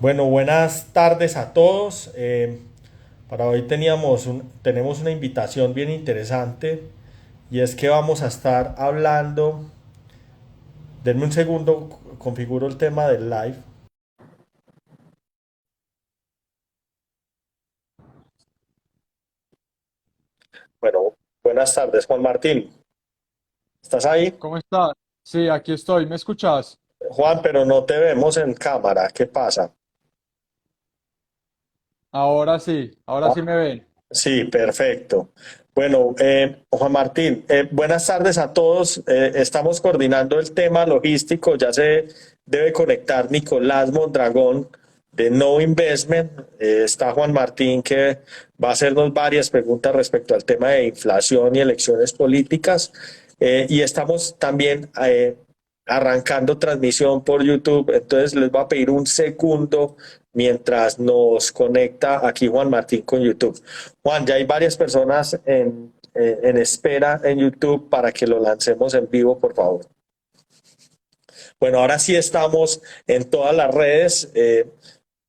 Bueno, buenas tardes a todos. Para hoy tenemos una invitación bien interesante y es que vamos a estar hablando, denme un segundo, configuro el tema del live. Bueno, buenas tardes, Juan Martín. ¿Estás ahí? ¿Cómo estás? Sí, aquí estoy. ¿Me escuchas? Juan, pero no te vemos en cámara. ¿Qué pasa? Ahora sí me ven. Sí, perfecto. Bueno, Juan Martín, buenas tardes a todos. Estamos coordinando el tema logístico. Ya se debe conectar Nicolás Mondragón de No Investment. Está Juan Martín que va a hacernos varias preguntas respecto al tema de inflación y elecciones políticas. Y estamos también arrancando transmisión por YouTube. Entonces les voy a pedir un segundo mientras nos conecta aquí Juan Martín con YouTube. Juan, ya hay varias personas en espera en YouTube para que lo lancemos en vivo, por favor. Bueno, ahora sí estamos en todas las redes.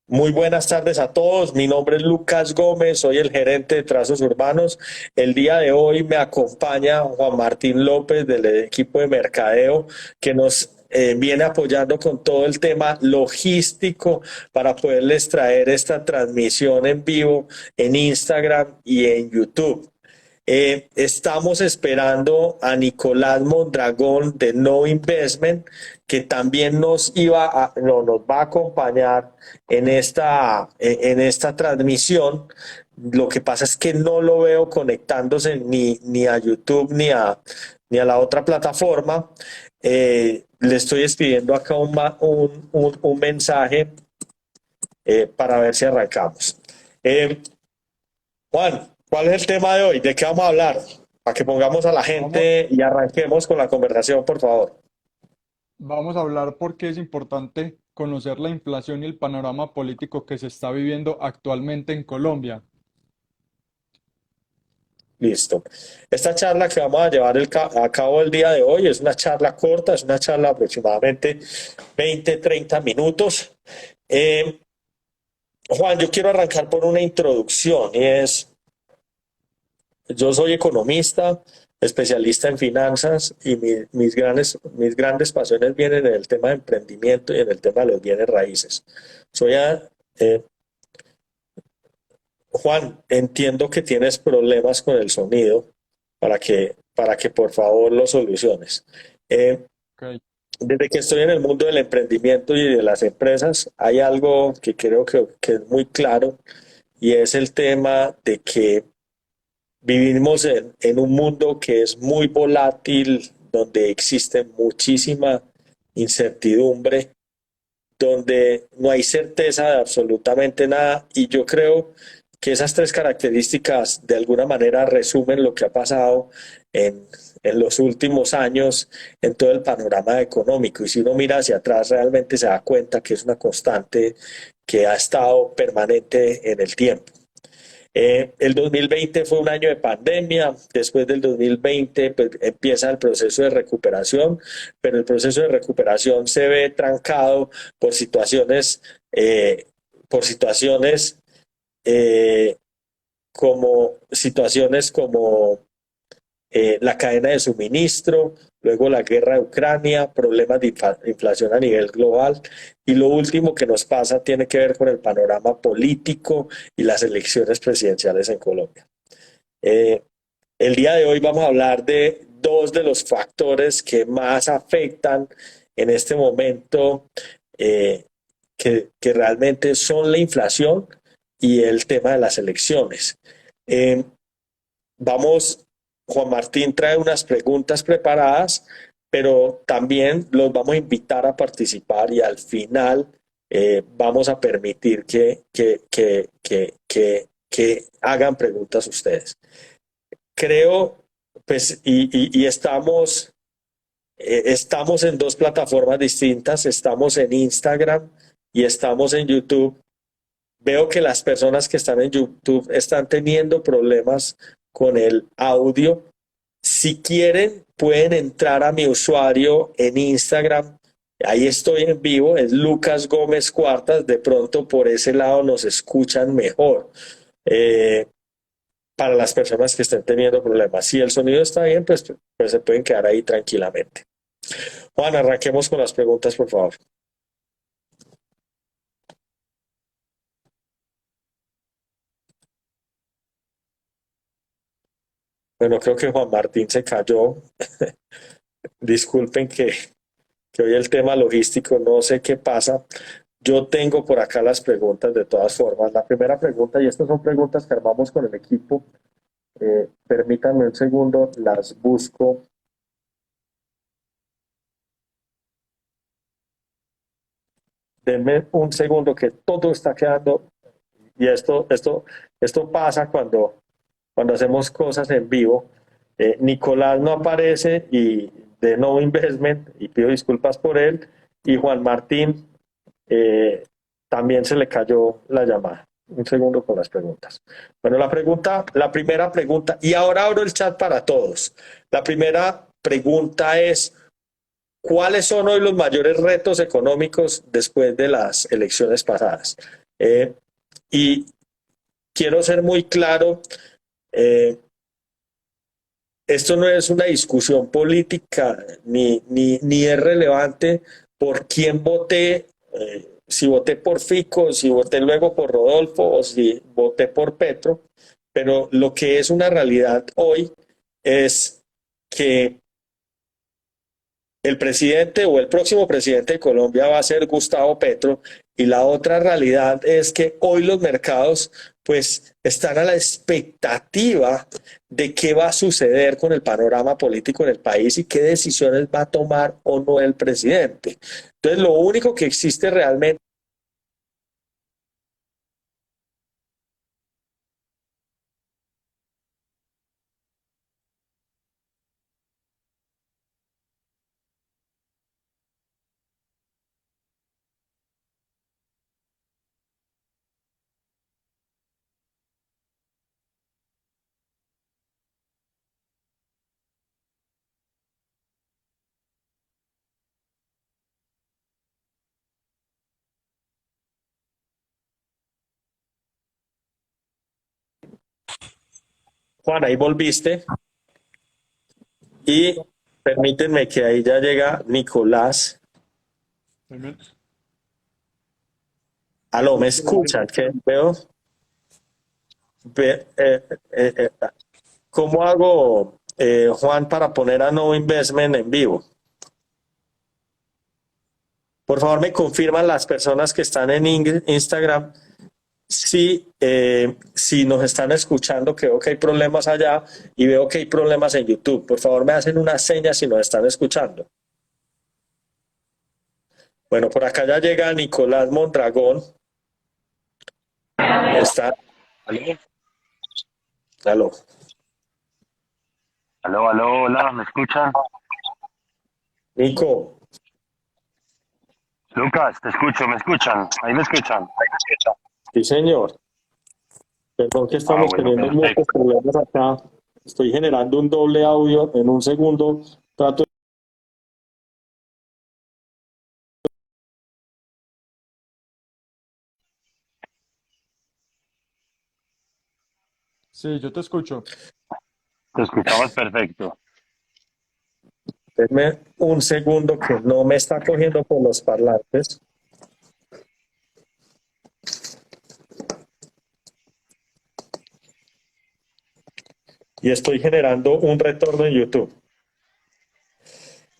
Muy buenas tardes a todos. Mi nombre es Lucas Gómez, soy el gerente de Trazos Urbanos. El día de hoy me acompaña Juan Martín López del equipo de mercadeo que nos viene apoyando con todo el tema logístico para poderles traer esta transmisión en vivo en Instagram y en YouTube. Estamos esperando a Nicolás Mondragón de No Investment, que también no, nos va a acompañar en esta transmisión. Lo que pasa es que no lo veo conectándose ni a YouTube ni a la otra plataforma. Le estoy escribiendo acá un mensaje para ver si arrancamos. Eh, Juan, ¿cuál es el tema de hoy? ¿De qué vamos a hablar? Para que pongamos a la Vamos, gente y arranquemos con la conversación, por favor. vamos a hablar por qué es importante conocer la inflación y el panorama político que se está viviendo actualmente en Colombia. Listo. Esta charla que vamos a llevar a cabo el día de hoy es una charla corta, es una charla aproximadamente 20, 30 minutos. Eh, Juan, yo quiero arrancar por una introducción y es, yo soy economista, especialista en finanzas y mis grandes pasiones vienen en el tema de emprendimiento y en el tema de los bienes raíces. Soy eh, Juan, entiendo que tienes problemas con el sonido para que por favor lo soluciones. Eh, Ok. Desde que estoy en el mundo del emprendimiento y de las empresas, hay algo que creo que es muy claro y es el tema de que vivimos en un mundo que es muy volátil, donde existe muchísima incertidumbre, donde no hay certeza de absolutamente nada y yo creo que esas tres características de alguna manera resumen lo que ha pasado en los últimos años en todo el panorama económico y si uno mira hacia atrás realmente se da cuenta que es una constante que ha estado permanente en el tiempo. El 2020 fue un año de pandemia, después del 2020 pues, empieza el proceso de recuperación, pero el proceso de recuperación se ve trancado por eh, por situaciones eh, situaciones como la cadena de suministro, luego la guerra de Ucrania, problemas de inflación a nivel global y lo último que nos pasa tiene que ver con el panorama político y las elecciones presidenciales en Colombia. Eh, el día de hoy vamos a hablar de dos de los factores que más afectan en este momento, eh, que realmente son la inflación y el tema de las elecciones. Eh, Vamos, Juan Martín trae unas preguntas preparadas, pero también los vamos a invitar a participar y al final vamos a permitir que hagan preguntas ustedes. Creo, pues, estamos en dos plataformas distintas, estamos en Instagram y estamos en YouTube. Veo que las personas que están en YouTube están teniendo problemas con el audio. Si quieren, pueden entrar a mi usuario en Instagram Ahí estoy en vivo, es Lucas Gómez Cuartas, de pronto por ese lado nos escuchan mejor. Eh, para las personas que estén teniendo problemas. Si el sonido está bien, pues se pueden quedar ahí tranquilamente. Juan, arranquemos con las preguntas, por favor. Bueno, creo que Juan Martín se cayó. Disculpen que hoy el tema logístico, no sé qué pasa. Yo tengo por acá las preguntas de todas formas. La primera pregunta, y estas son preguntas que armamos con el equipo. Permítanme un segundo, las busco. Denme un segundo que todo está quedando. Y esto pasa cuando hacemos cosas en vivo. Nicolás no aparece y de No Investment, y pido disculpas por él, y Juan Martín eh, también se le cayó la llamada. Un segundo con las preguntas. Bueno, la primera pregunta, y ahora abro el chat para todos. La primera pregunta es, ¿cuáles son hoy los mayores retos económicos después de las elecciones pasadas? Y quiero ser muy claro, eh, esto no es una discusión política ni es relevante por quién voté, si voté por Fico, si voté luego por Rodolfo o si voté por Petro, pero lo que es una realidad hoy es que el presidente o el próximo presidente de Colombia va a ser Gustavo Petro, y la otra realidad es que hoy los mercados pues están a la expectativa de qué va a suceder con el panorama político en el país y qué decisiones va a tomar o no el presidente. Entonces lo único que existe realmente. Juan, ahí volviste y permítanme que ahí ya llega Nicolás. Aló, ¿me escuchan? ¿Qué veo? Ve- eh, eh, eh, ¿Cómo hago, Juan, para poner a No Investment en vivo? Por favor, me confirman las personas que están en Instagram si nos están escuchando, que veo que hay problemas allá y veo que hay problemas en YouTube. Por favor, me hacen una seña si nos están escuchando. Bueno, por acá ya llega Nicolás Mondragón. Está, ¿Aló? aló. Aló, aló, hola, ¿me escuchan? Nico, Lucas, te escucho, ¿me escuchan? Ahí me escuchan. sí señor. Perdón que Ah, estamos bueno, teniendo muchos perfecto. problemas acá. Estoy generando un doble audio en un segundo. Trato. Sí, yo te escucho. Te escuchamos perfecto. Denme un segundo que no me está cogiendo por los parlantes. Y estoy generando un retorno en YouTube.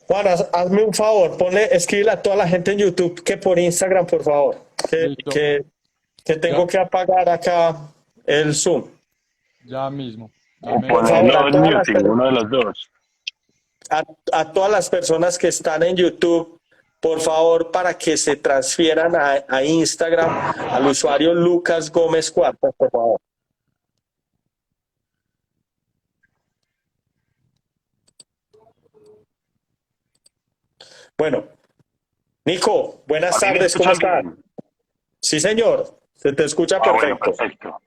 Juan, hazme un favor, escríbele a toda la gente en YouTube que por Instagram, por favor, Listo. que tengo Ya, que apagar acá el Zoom. ya mismo. O Dame Por favor, ponerlo en muting, uno de los dos. a todas las personas que están en YouTube, por favor, para que se transfieran a Instagram al usuario Lucas Gómez Cuartas, por favor. Bueno, Nico, buenas ¿A mí me tardes, ¿cómo escuchan estás? bien? Sí, señor, se te escucha Ah, bueno, perfecto. perfecto.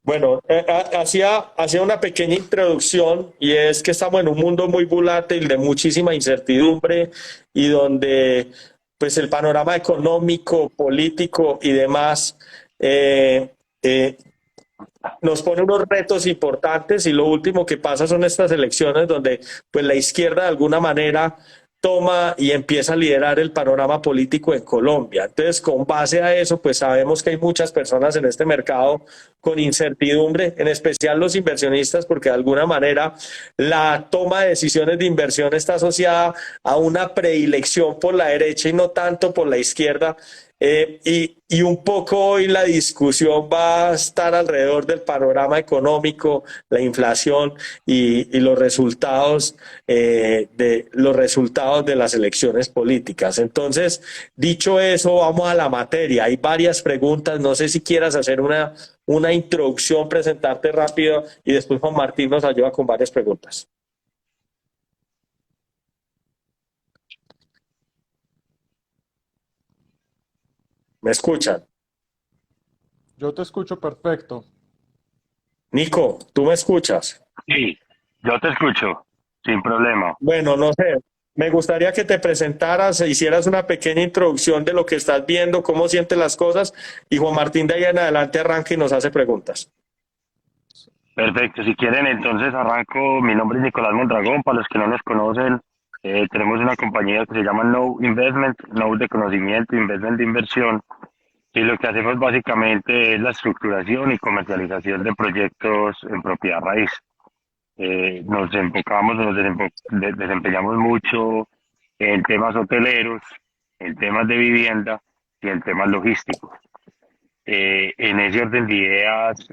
Bueno, hacía una pequeña introducción y es que estamos en un mundo muy volátil de muchísima incertidumbre y donde pues el panorama económico, político y demás eh, eh, nos pone unos retos importantes y lo último que pasa son estas elecciones donde pues la izquierda de alguna manera toma y empieza a liderar el panorama político en Colombia. Entonces, con base a eso, pues sabemos que hay muchas personas en este mercado con incertidumbre, en especial los inversionistas, porque de alguna manera la toma de decisiones de inversión está asociada a una predilección por la derecha y no tanto por la izquierda. Y un poco hoy la discusión va a estar alrededor del panorama económico, la inflación y los resultados de las elecciones políticas. Entonces, dicho eso, vamos a la materia. Hay varias preguntas. No sé si quieras hacer una introducción, presentarte rápido y después Juan Martín nos ayuda con varias preguntas. ¿Me escuchan? Yo te escucho perfecto. Nico, ¿tú me escuchas? Sí, yo te escucho, sin problema. Bueno, no sé. Me gustaría que te presentaras, hicieras una pequeña introducción de lo que estás viendo, cómo sientes las cosas, y Juan Martín de ahí en adelante arranca y nos hace preguntas. Perfecto, si quieren entonces arranco. Mi nombre es Nicolás Mondragón, para los que no nos conocen, tenemos una compañía que se llama No Investment, No de conocimiento, Investment de inversión, y lo que hacemos básicamente es la estructuración y comercialización de proyectos en propiedad raíz. Nos enfocamos, desempeñamos mucho en temas hoteleros, en temas de vivienda y en temas logísticos. En ese orden de ideas,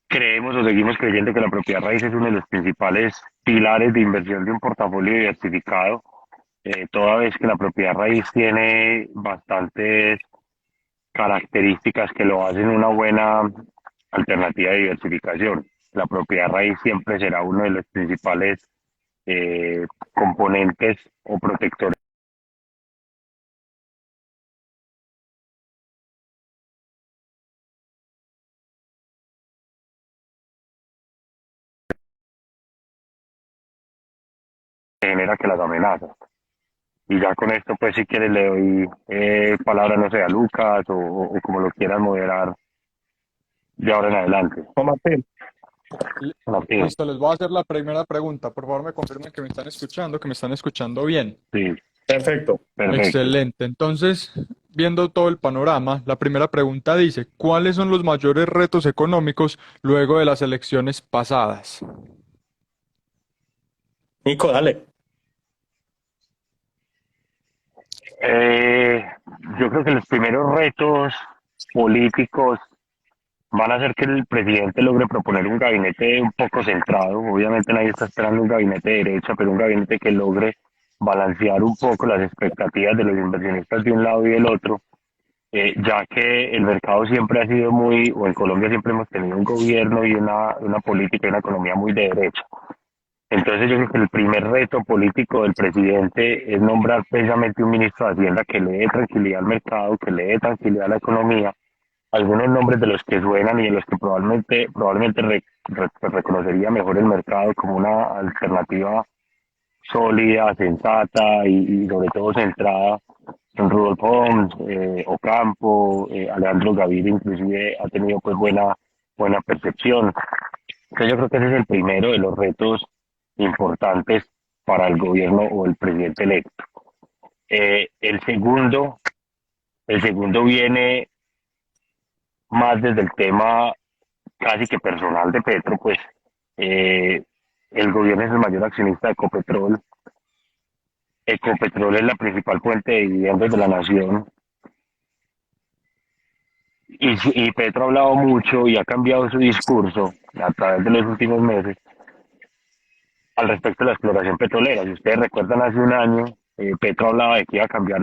creemos o seguimos creyendo que la propiedad raíz es uno de los principales pilares de inversión de un portafolio diversificado, toda vez que la propiedad raíz tiene bastantes características que lo hacen una buena alternativa de diversificación. La propiedad raíz siempre será uno de los principales eh, componentes o protectores que genera que las amenazas. Y ya con esto, pues si quieres le doy palabra, no sé, a Lucas o como lo quieran moderar de ahora en adelante. Juan Martín. Li- Martín, Listo, les voy a hacer la primera pregunta. Por favor, me confirmen que me están escuchando bien. sí, Perfecto. perfecto. Excelente. Entonces, viendo todo el panorama, la primera pregunta dice, ¿cuáles son los mayores retos económicos luego de las elecciones pasadas? Nico, dale. Eh, yo creo que los primeros retos políticos van a hacer que el presidente logre proponer un gabinete un poco centrado. Obviamente nadie está esperando un gabinete de derecha, pero un gabinete que logre balancear un poco las expectativas de los inversionistas de un lado y del otro, ya que el mercado siempre ha sido muy, o en Colombia siempre hemos tenido un gobierno y una política y una economía muy de derecha. Entonces yo creo que el primer reto político del presidente es nombrar precisamente un ministro de Hacienda que le dé tranquilidad al mercado, que le dé tranquilidad a la economía. Algunos nombres de los que suenan y de los que probablemente reconocería mejor el mercado como una alternativa sólida, sensata y sobre todo centrada en Rudolf Homs, Ocampo, Alejandro Gaviria inclusive ha tenido pues buena percepción. Entonces yo creo que ese es el primero de los retos importantes para el gobierno o el presidente electo. Eh, el segundo, el segundo viene más desde el tema casi que personal de Petro, pues eh, el gobierno es el mayor accionista de Ecopetrol. Ecopetrol es la principal fuente de dividendos de la nación y Petro ha hablado mucho y ha cambiado su discurso a través de los últimos meses al respecto de la exploración petrolera. Si ustedes recuerdan, hace un año Petro hablaba de que iba a cambiar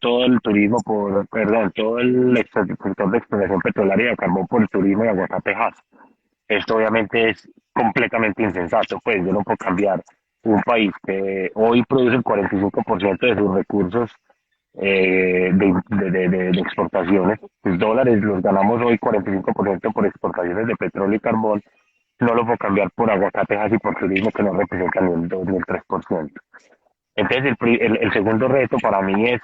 todo el turismo todo el sector de exploración petrolera y de carbón por el turismo y aguacatejas. Esto obviamente es completamente insensato, pues yo no puedo cambiar un país que hoy produce el 45% de sus recursos de exportaciones. Los dólares los ganamos hoy 45% por exportaciones de petróleo y carbón. No lo puedo cambiar por aguacates y por turismo que no representan ni el 2 ni el 3%. Entonces, el segundo reto para mí es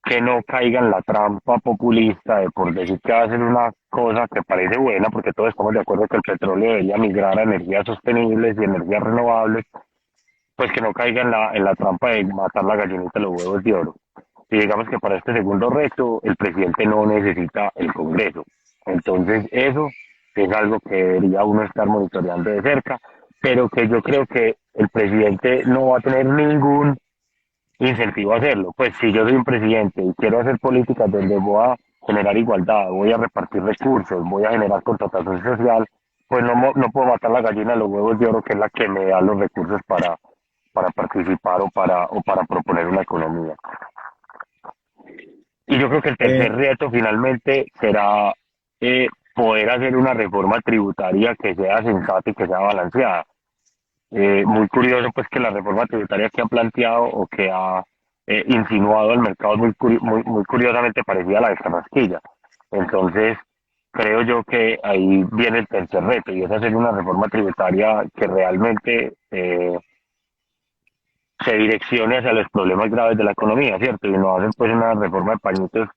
que no caiga en la trampa populista de por decir que va a ser una cosa que parece buena, porque todos estamos de acuerdo que el petróleo debería migrar a energías sostenibles y energías renovables, pues que no caiga en la trampa de matar la gallinita de los huevos de oro. Y digamos que para este segundo reto, el presidente no necesita el Congreso. Entonces, eso es algo que debería uno estar monitoreando de cerca, pero que yo creo que el presidente no va a tener ningún incentivo a hacerlo. Pues si yo soy un presidente y quiero hacer políticas donde voy a generar igualdad, voy a repartir recursos, voy a generar contratación social, pues no puedo matar la gallina de los huevos de oro, que es la que me da los recursos para participar o para proponer una economía. Y yo creo que el Eh, tercer reto finalmente será poder hacer una reforma tributaria que sea sensata y que sea balanceada. Muy curioso pues que la reforma tributaria que ha planteado o que ha insinuado el mercado es muy curiosamente parecida a la de Carrasquilla. Entonces, creo yo que ahí viene el tercer reto y es hacer una reforma tributaria que realmente se direccione hacia los problemas graves de la economía, ¿cierto? Y no hacer pues una reforma de pañitos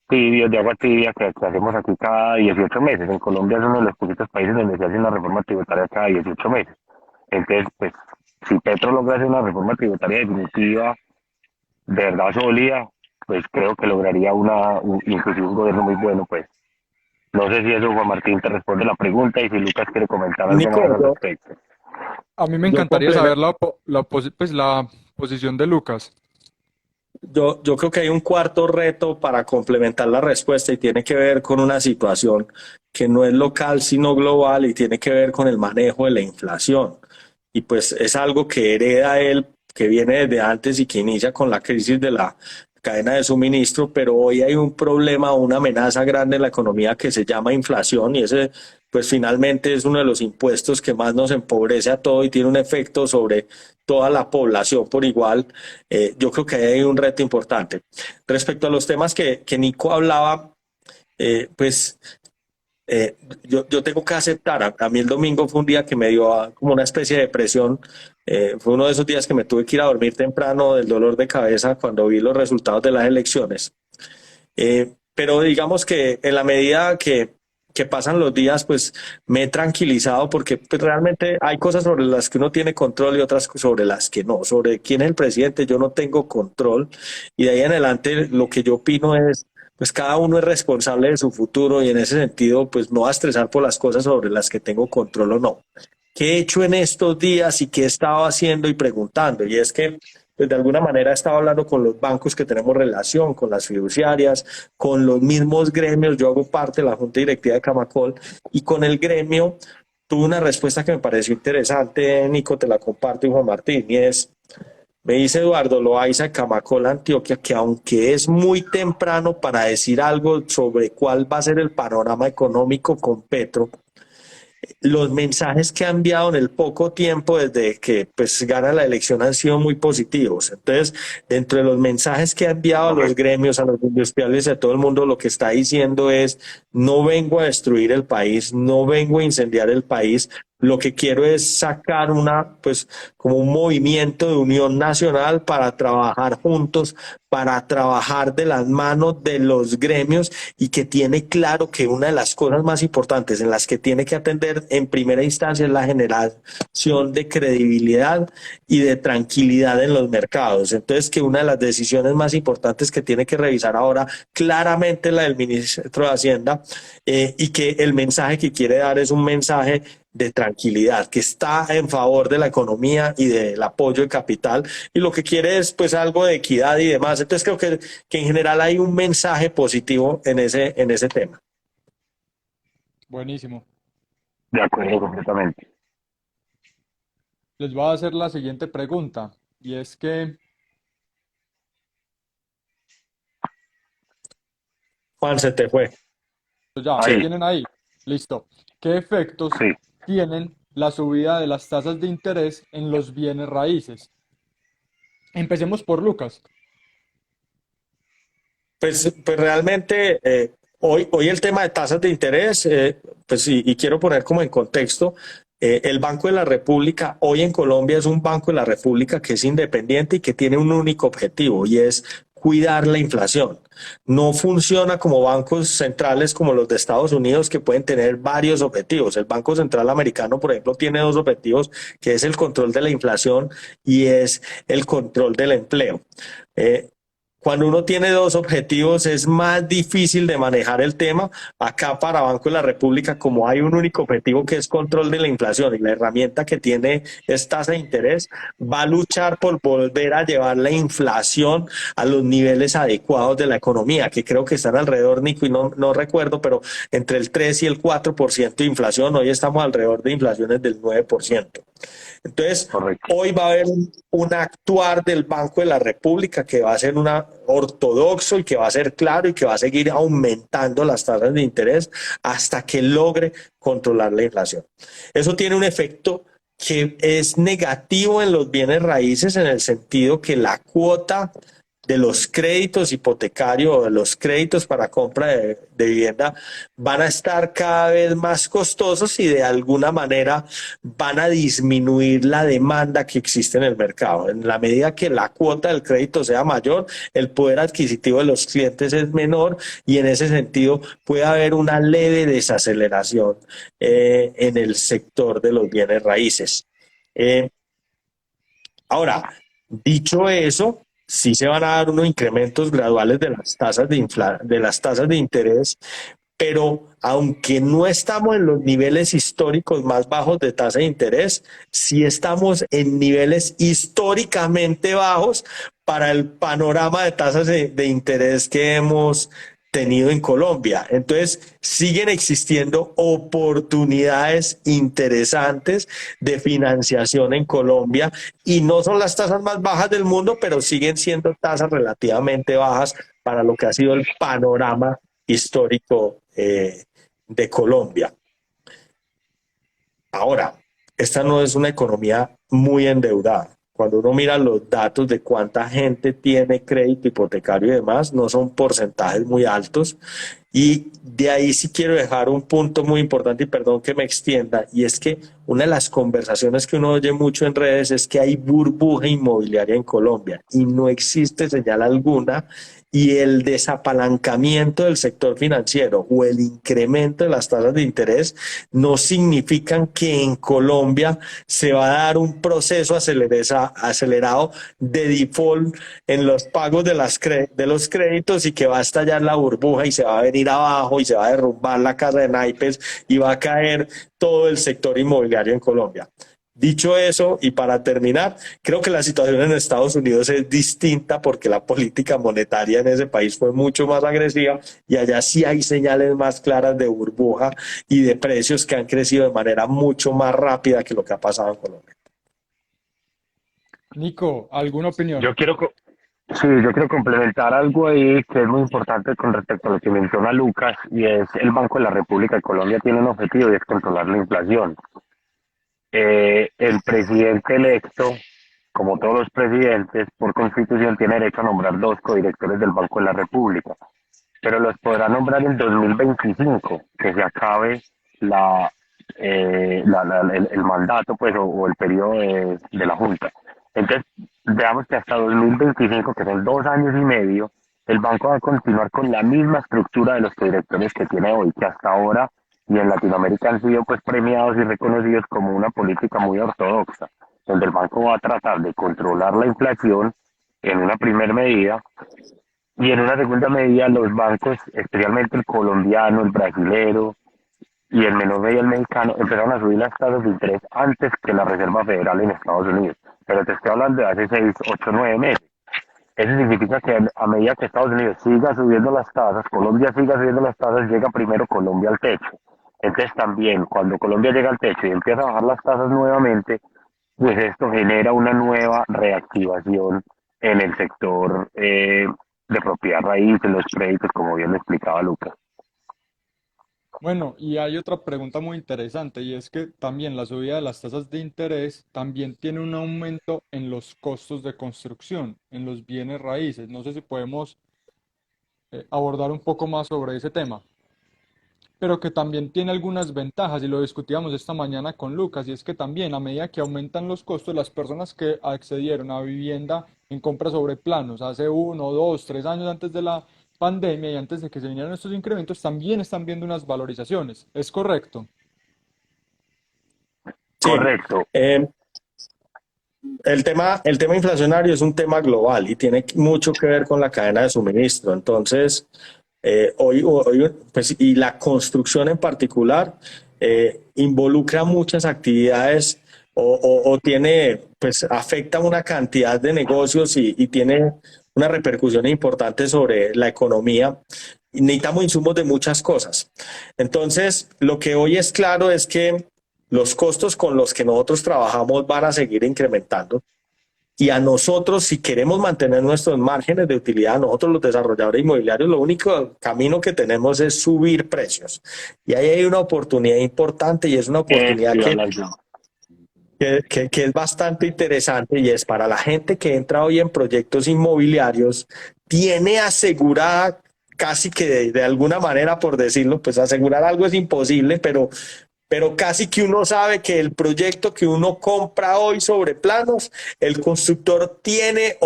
tibios, de agua tibia que hacemos aquí cada 18 meses. En Colombia es uno de los poquitos países donde se hace una reforma tributaria cada 18 meses. Entonces, pues, si Petro logra hacer una reforma tributaria definitiva, de verdad sólida, pues creo que lograría inclusive un gobierno muy bueno, pues. No sé si eso, Juan Martín, te responde la pregunta y si Lucas quiere comentar algo Nico, más al respecto. A mí me yo encantaría saber complemento. pues, la posición de Lucas. Yo creo que hay un cuarto reto para complementar la respuesta y tiene que ver con una situación que no es local sino global y tiene que ver con el manejo de la inflación. Y pues es algo que hereda él, que viene desde antes y que inicia con la crisis de la cadena de suministro, pero hoy hay un problema, una amenaza grande en la economía que se llama inflación y ese pues finalmente es uno de los impuestos que más nos empobrece a todo y tiene un efecto sobre toda la población por igual. Yo creo que hay un reto importante. Respecto a los temas que Nico hablaba, pues yo tengo que aceptar, a mí el domingo fue un día que me dio como una especie de depresión, fue uno de esos días que me tuve que ir a dormir temprano del dolor de cabeza cuando vi los resultados de las elecciones. Pero digamos que en la medida que pasan los días, pues me he tranquilizado porque pues, realmente hay cosas sobre las que uno tiene control y otras sobre las que no. Sobre quién es el presidente, yo no tengo control. Y de ahí en adelante lo que yo opino es, pues cada uno es responsable de su futuro y en ese sentido, pues no a estresar por las cosas sobre las que tengo control o no. ¿Qué he hecho en estos días y qué he estado haciendo y preguntando? Y es que pues de alguna manera he estado hablando con los bancos que tenemos relación, con las fiduciarias, con los mismos gremios. Yo hago parte de la Junta Directiva de Camacol y con el gremio tuve una respuesta que me pareció interesante, Nico, te la comparto, y Juan Martín, y es, me dice Eduardo Loaiza de Camacol, Antioquia, que aunque es muy temprano para decir algo sobre cuál va a ser el panorama económico con Petro, los mensajes que ha enviado en el poco tiempo desde que pues gana la elección han sido muy positivos. Entonces, dentro de los mensajes que ha enviado a los Correcto. gremios, a los industriales y a todo el mundo, lo que está diciendo es, no vengo a destruir el país, no vengo a incendiar el país, lo que quiero es sacar una, pues, como un movimiento de unión nacional para trabajar juntos, para trabajar de las manos de los gremios y que tiene claro que una de las cosas más importantes en las que tiene que atender en primera instancia es la generación de credibilidad y de tranquilidad en los mercados. Entonces, que una de las decisiones más importantes que tiene que revisar ahora claramente es la del ministro de Hacienda y que el mensaje que quiere dar es un mensaje de tranquilidad, que está en favor de la economía y del apoyo de capital y lo que quiere es pues algo de equidad y demás. Entonces creo que en general hay un mensaje positivo en ese tema. Buenísimo. De acuerdo completamente. Les voy a hacer la siguiente pregunta, y es que, Juan, se te fue. ya, ¿me Ahí, tienen ahí? Listo. ¿Qué efectos sí. tienen la subida de las tasas de interés en los bienes raíces? Empecemos por Lucas. Pues realmente hoy el tema de tasas de interés, pues y quiero poner como en contexto, el Banco de la República hoy en Colombia es un Banco de la República que es independiente y que tiene un único objetivo y es cuidar la inflación. No funciona como bancos centrales como los de Estados Unidos que pueden tener varios objetivos. El Banco Central Americano, por ejemplo, tiene dos objetivos, que es el control de la inflación y es el control del empleo. Eh, Cuando uno tiene dos objetivos es más difícil de manejar el tema. Acá para Banco de la República, como hay un único objetivo que es control de la inflación y la herramienta que tiene es tasa de interés, va a luchar por volver a llevar la inflación a los niveles adecuados de la economía, que creo que están alrededor, Nico, y no recuerdo, pero entre el 3 y el 4% de inflación. Hoy estamos alrededor de inflaciones del 9%. Entonces, Correcto. hoy va a haber un actuar del Banco de la República que va a ser una ortodoxo y que va a ser claro y que va a seguir aumentando las tasas de interés hasta que logre controlar la inflación. Eso tiene un efecto que es negativo en los bienes raíces en el sentido que la cuota de los créditos hipotecarios o de los créditos para compra de vivienda van a estar cada vez más costosos y de alguna manera van a disminuir la demanda que existe en el mercado. En la medida que la cuota del crédito sea mayor, el poder adquisitivo de los clientes es menor y en ese sentido puede haber una leve desaceleración en el sector de los bienes raíces. Eh, Ahora, dicho eso, sí se van a dar unos incrementos graduales de las tasas de las tasas de interés, pero aunque no estamos en los niveles históricos más bajos de tasa de interés, sí estamos en niveles históricamente bajos para el panorama de tasas de interés que hemos tenido en Colombia. Entonces, siguen existiendo oportunidades interesantes de financiación en Colombia y no son las tasas más bajas del mundo, pero siguen siendo tasas relativamente bajas para lo que ha sido el panorama histórico de Colombia. Ahora, esta no es una economía muy endeudada. Cuando uno mira los datos de cuánta gente tiene crédito hipotecario y demás, no son porcentajes muy altos. Y de ahí sí quiero dejar un punto muy importante y perdón que me extienda, y es que una de las conversaciones que uno oye mucho en redes es que hay burbuja inmobiliaria en Colombia y no existe señal alguna y el desapalancamiento del sector financiero o el incremento de las tasas de interés no significan que en Colombia se va a dar un proceso acelerado de default en los pagos de los créditos y que va a estallar la burbuja y se va a venir abajo y se va a derrumbar la casa de naipes y va a caer todo el sector inmobiliario en Colombia. Dicho eso, y para terminar, creo que la situación en Estados Unidos es distinta porque la política monetaria en ese país fue mucho más agresiva y allá sí hay señales más claras de burbuja y de precios que han crecido de manera mucho más rápida que lo que ha pasado en Colombia. Nico, ¿alguna opinión? Yo quiero, sí, yo quiero complementar algo ahí que es muy importante con respecto a lo que menciona Lucas, y es el Banco de la República de Colombia tiene un objetivo y es controlar la inflación. El presidente electo, como todos los presidentes, por constitución tiene derecho a nombrar dos codirectores del Banco de la República, pero los podrá nombrar en 2025, que se acabe la, el mandato pues, o el periodo de la Junta. Entonces, veamos que hasta 2025, que son 2 años y medio, el banco va a continuar con la misma estructura de los codirectores que tiene hoy, que hasta ahora y en Latinoamérica han sido pues premiados y reconocidos como una política muy ortodoxa, donde el banco va a tratar de controlar la inflación en una primera medida y en una segunda medida los bancos, especialmente el colombiano, el brasilero y en menor medida el mexicano, empezaron a subir las tasas de interés antes que la Reserva Federal en Estados Unidos. Pero te estoy hablando de hace 6, 8, 9 meses. Eso significa que a medida que Estados Unidos siga subiendo las tasas, Colombia siga subiendo las tasas, llega primero Colombia al techo. Entonces también cuando Colombia llega al techo y empieza a bajar las tasas nuevamente, pues esto genera una nueva reactivación en el sector de propiedad raíz, en los créditos, como bien lo explicaba Lucas. Bueno, y hay otra pregunta muy interesante y es que también la subida de las tasas de interés también tiene un aumento en los costos de construcción, en los bienes raíces. No sé si podemos abordar un poco más sobre ese tema, pero que también tiene algunas ventajas y lo discutíamos esta mañana con Lucas, y es que también a medida que aumentan los costos, las personas que accedieron a vivienda en compra sobre planos hace 1, 2, 3 años antes de la pandemia y antes de que se vinieran estos incrementos, también están viendo unas valorizaciones. ¿Es correcto? Sí, Correcto. eh, el tema inflacionario es un tema global y tiene mucho que ver con la cadena de suministro. Entonces, pues, y la construcción en particular involucra muchas actividades o tiene, pues afecta una cantidad de negocios y tiene una repercusión importante sobre la economía. Y necesitamos insumos de muchas cosas. Entonces, lo que hoy es claro es que los costos con los que nosotros trabajamos van a seguir incrementando. Y a nosotros, si queremos mantener nuestros márgenes de utilidad, nosotros los desarrolladores inmobiliarios, lo único camino que tenemos es subir precios. Y ahí hay una oportunidad importante y es una Eso oportunidad iba a que, hablar yo. que es bastante interesante y es para la gente que entra hoy en proyectos inmobiliarios, tiene asegurada casi que de alguna manera, por decirlo, pues asegurar algo es imposible, pero casi que uno sabe que el proyecto que uno compra hoy sobre planos, el constructor tiene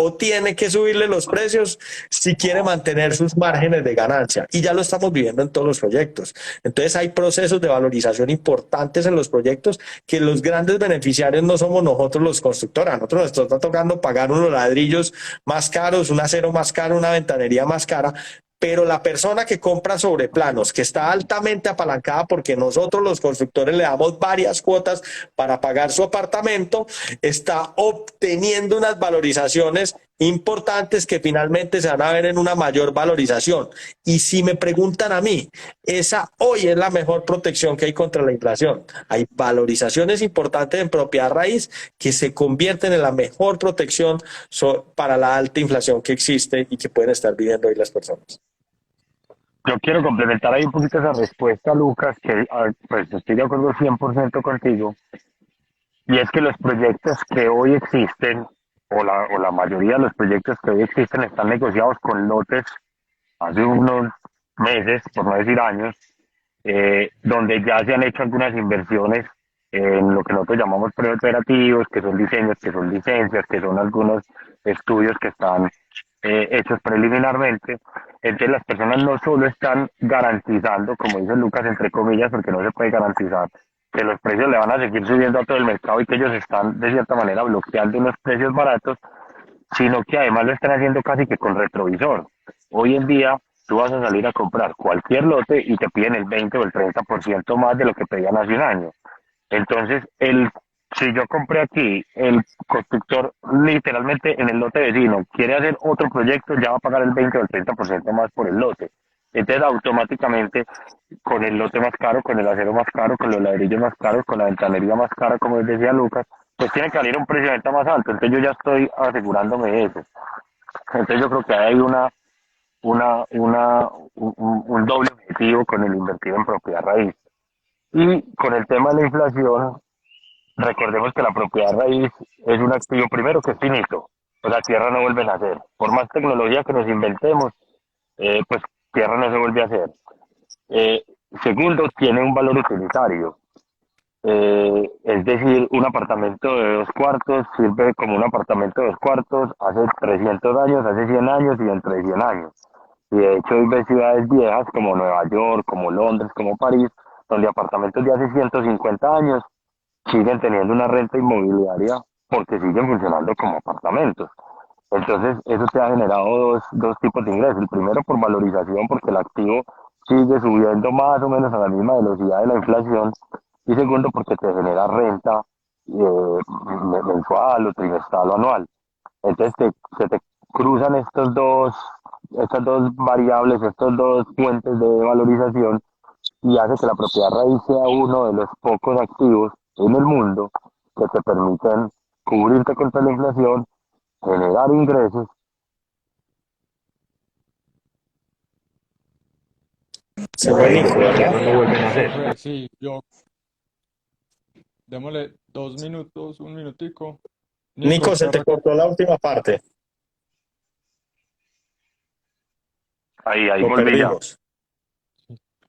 que subirle los precios si quiere mantener sus márgenes de ganancia. Y ya lo estamos viviendo en todos los proyectos. Entonces hay procesos de valorización importantes en los proyectos que los grandes beneficiarios no somos nosotros los constructores. A nosotros nos está tocando pagar unos ladrillos más caros, un acero más caro, una ventanería más cara, pero la persona que compra sobre planos, que está altamente apalancada porque nosotros los constructores le damos varias cuotas para pagar su apartamento, está obteniendo unas valorizaciones importantes que finalmente se van a ver en una mayor valorización. Y si me preguntan a mí, esa hoy es la mejor protección que hay contra la inflación. Hay valorizaciones importantes en propiedad raíz que se convierten en la mejor protección para la alta inflación que existe y que pueden estar viviendo hoy las personas. Yo quiero complementar ahí un poquito esa respuesta, Lucas, que pues estoy de acuerdo 100% contigo, y es que los proyectos que hoy existen, o la mayoría de los proyectos que hoy existen, están negociados con lotes hace unos meses, por no decir años, donde ya se han hecho algunas inversiones en lo que nosotros llamamos preoperativos, que son diseños, que son licencias, que son algunos estudios que están hechos preliminarmente. Entonces las personas no solo están garantizando, como dice Lucas, entre comillas, porque no se puede garantizar, que los precios le van a seguir subiendo a todo el mercado y que ellos están de cierta manera bloqueando unos precios baratos, sino que además lo están haciendo casi que con retrovisor. Hoy en día tú vas a salir a comprar cualquier lote y te piden el 20 o el 30% más de lo que pedían hace un año. Entonces, si yo compré aquí, el constructor literalmente en el lote vecino quiere hacer otro proyecto, ya va a pagar el 20 o el 30% más por el lote. Entonces, automáticamente, con el lote más caro, con el acero más caro, con los ladrillos más caros, con la ventanería más cara, como decía Lucas, pues tiene que salir un precio de venta más alto. Entonces, yo ya estoy asegurándome de eso. Entonces, yo creo que hay un doble objetivo con el invertir en propiedad raíz. Y con el tema de la inflación, recordemos que la propiedad raíz es un activo primero que es finito, o sea, tierra no vuelve a nacer. Por más tecnología que nos inventemos, pues tierra no se vuelve a hacer. Eh, Segundo, tiene un valor utilitario. Es decir, un apartamento de 2 cuartos sirve como un apartamento de 2 cuartos hace 300 años, hace 100 años y dentro de 100 años. Y de hecho, hoy ves ciudades viejas como Nueva York, como Londres, como París, donde apartamentos de hace 150 años siguen teniendo una renta inmobiliaria porque siguen funcionando como apartamentos. Entonces, eso te ha generado dos tipos de ingresos. El primero por valorización, porque el activo sigue subiendo más o menos a la misma velocidad de la inflación. Y segundo, porque te genera renta mensual o trimestral o anual. Entonces, se te cruzan estas dos variables, estos dos fuentes de valorización y hace que la propiedad raíz sea uno de los pocos activos en el mundo que te permiten cubrirte contra la inflación, generar ingresos. Se fue Nico, Las ¿verdad? tierras no vuelven a Se ser. fue, sí, yo, démosle 2 minutos, un minutico. Nico, Nico, se se te cortó la última parte. Ahí Lo volví ya. perdimos.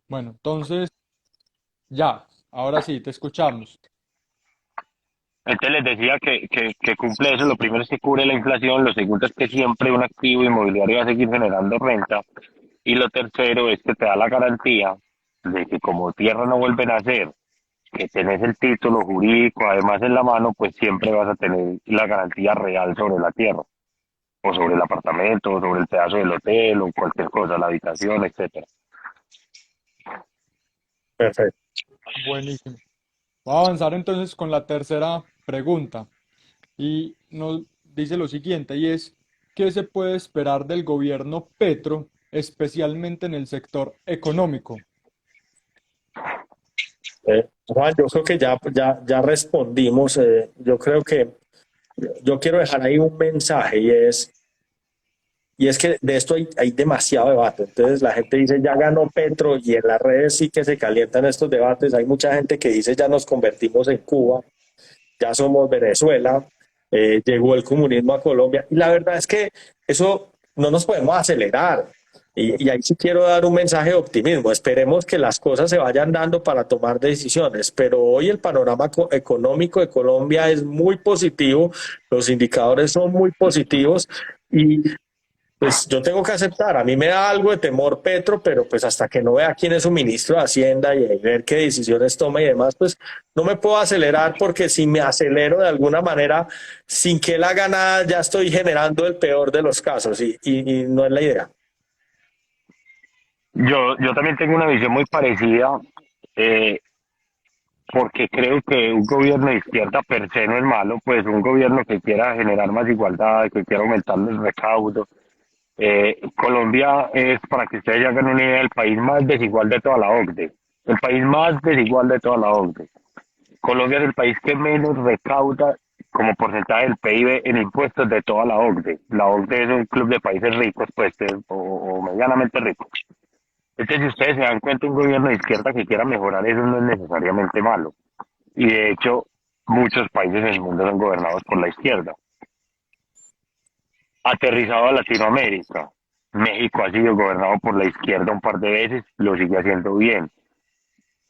Bueno, entonces, ya, ahora sí, te escuchamos. Entonces les decía que cumple eso. Lo primero es que cubre la inflación, lo segundo es que siempre un activo inmobiliario va a seguir generando renta, y lo tercero es que te da la garantía de que como tierra no vuelven a hacer, que tenés el título jurídico además en la mano, pues siempre vas a tener la garantía real sobre la tierra, o sobre el apartamento, o sobre el pedazo del hotel, o cualquier cosa, la habitación, etcétera. Perfecto. Buenísimo. Voy a avanzar entonces con la tercera pregunta. Y nos dice lo siguiente, y es, ¿qué se puede esperar del gobierno Petro, especialmente en el sector económico? Juan, yo creo que ya respondimos. Yo creo que yo quiero dejar ahí un mensaje y es que de esto hay demasiado debate. Entonces la gente dice, ya ganó Petro y en las redes sí que se calientan estos debates. Hay mucha gente que dice, ya nos convertimos en Cuba, ya somos Venezuela, llegó el comunismo a Colombia. Y la verdad es que eso no nos podemos acelerar. Y ahí sí quiero dar un mensaje de optimismo. Esperemos que las cosas se vayan dando para tomar decisiones, pero hoy el panorama económico de Colombia es muy positivo, los indicadores son muy positivos y pues yo tengo que aceptar, a mí me da algo de temor Petro, pero pues hasta que no vea quién es su ministro de Hacienda y ver qué decisiones toma y demás, pues no me puedo acelerar porque si me acelero de alguna manera, sin que él haga nada, ya estoy generando el peor de los casos y no es la idea. Yo también tengo una visión muy parecida, eh, porque creo que un gobierno de izquierda per se no es malo, pues un gobierno que quiera generar más igualdad, que quiera aumentar los recaudos. Colombia es, para que ustedes hagan una idea, el país más desigual de toda la OCDE. El país más desigual de toda la OCDE. Colombia es el país que menos recauda como porcentaje del PIB en impuestos de toda la OCDE. La OCDE es un club de países ricos, pues, o medianamente ricos. Entonces, si ustedes se dan cuenta, un gobierno de izquierda que quiera mejorar eso no es necesariamente malo. Y de hecho, muchos países en el mundo son gobernados por la izquierda. Aterrizado a Latinoamérica, México ha sido gobernado por la izquierda un par de veces, lo sigue haciendo bien.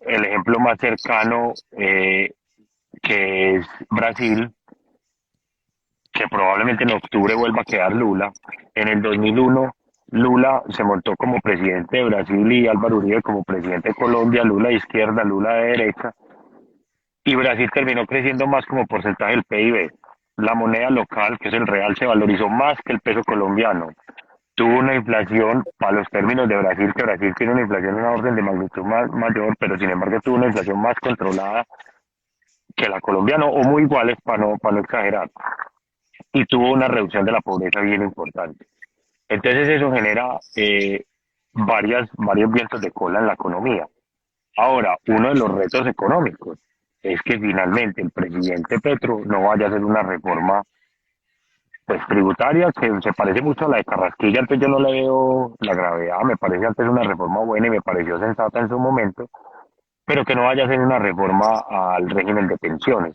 El ejemplo más cercano, que es Brasil, que probablemente en octubre vuelva a quedar Lula. En el 2001, Lula se montó como presidente de Brasil y Álvaro Uribe como presidente de Colombia, Lula de izquierda, Lula de derecha, y Brasil terminó creciendo más como porcentaje del PIB. La moneda local, que es el real, se valorizó más que el peso colombiano. Tuvo una inflación, para los términos de Brasil, que Brasil tiene una inflación en una orden de magnitud mayor, pero sin embargo tuvo una inflación más controlada que la colombiana, o muy iguales para no exagerar, y tuvo una reducción de la pobreza bien importante. Entonces eso genera varios vientos de cola en la economía. Ahora, uno de los retos económicos es que finalmente el presidente Petro no vaya a hacer una reforma, pues, tributaria, que se parece mucho a la de Carrasquilla. Antes yo no le veo la gravedad, me parece antes una reforma buena y me pareció sensata en su momento, pero que no vaya a ser una reforma al régimen de pensiones.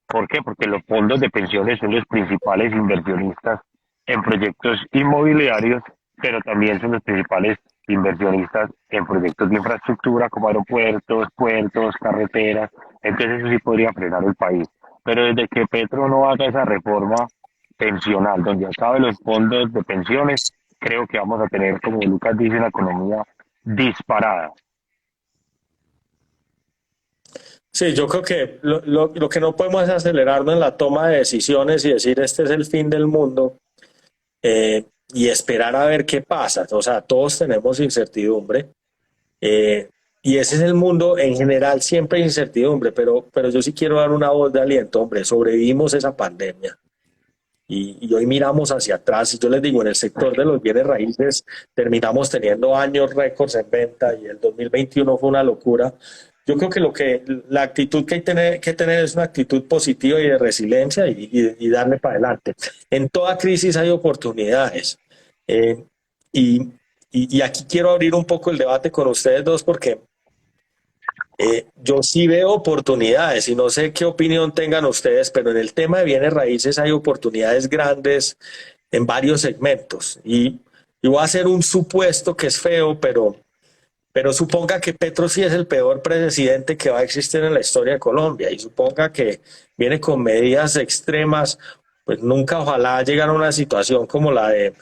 ¿Por qué? Porque los fondos de pensiones son los principales inversionistas en proyectos inmobiliarios, pero también son los principales inversionistas en proyectos de infraestructura como aeropuertos, puertos, carreteras. Entonces eso sí podría frenar el país. Pero desde que Petro no haga esa reforma pensional, donde acabe los fondos de pensiones, creo que vamos a tener, como Lucas dice, una economía disparada. Sí, yo creo que lo que no podemos es acelerarnos en la toma de decisiones y decir este es el fin del mundo y esperar a ver qué pasa. O sea, todos tenemos incertidumbre eh, y ese es el mundo en general, siempre hay incertidumbre, pero yo sí quiero dar una voz de aliento, hombre, sobrevivimos esa pandemia. Y hoy miramos hacia atrás y yo les digo, en el sector de los bienes raíces terminamos teniendo años récords en venta y el 2021 fue una locura. Yo creo que la actitud que hay que tener es una actitud positiva y de resiliencia y darle para adelante. En toda crisis hay oportunidades. Eh, y, y aquí quiero abrir un poco el debate con ustedes dos porque yo sí veo oportunidades y no sé qué opinión tengan ustedes, pero en el tema de bienes raíces hay oportunidades grandes en varios segmentos. Y y voy a hacer un supuesto que es feo, pero suponga que Petro sí es el peor presidente que va a existir en la historia de Colombia y suponga que viene con medidas extremas, pues nunca ojalá llegar a una situación como la de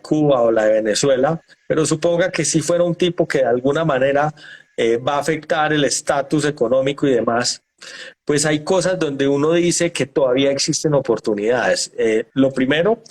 Cuba o la de Venezuela, pero suponga que sí fuera un tipo que de alguna manera va a afectar el estatus económico y demás, pues hay cosas donde uno dice que todavía existen oportunidades. Lo primero,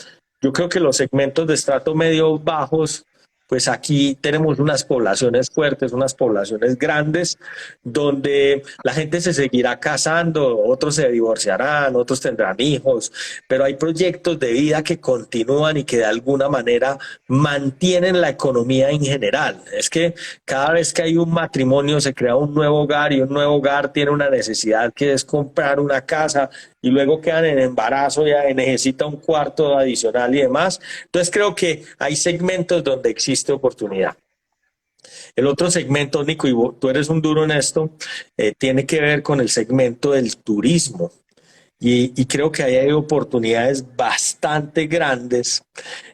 yo creo que los segmentos de estrato medio bajos, pues aquí tenemos unas poblaciones fuertes, unas poblaciones grandes, donde la gente se seguirá casando, otros se divorciarán, otros tendrán hijos, pero hay proyectos de vida que continúan y que de alguna manera mantienen la economía en general. Es que cada vez que hay un matrimonio se crea un nuevo hogar y un nuevo hogar tiene una necesidad que es comprar una casa y luego quedan en embarazo, ya necesita un cuarto adicional y demás. Entonces creo que hay segmentos donde existe oportunidad. El otro segmento, Nico, y tú eres un duro en esto, tiene que ver con el segmento del turismo. Y creo que ahí hay oportunidades bastante grandes.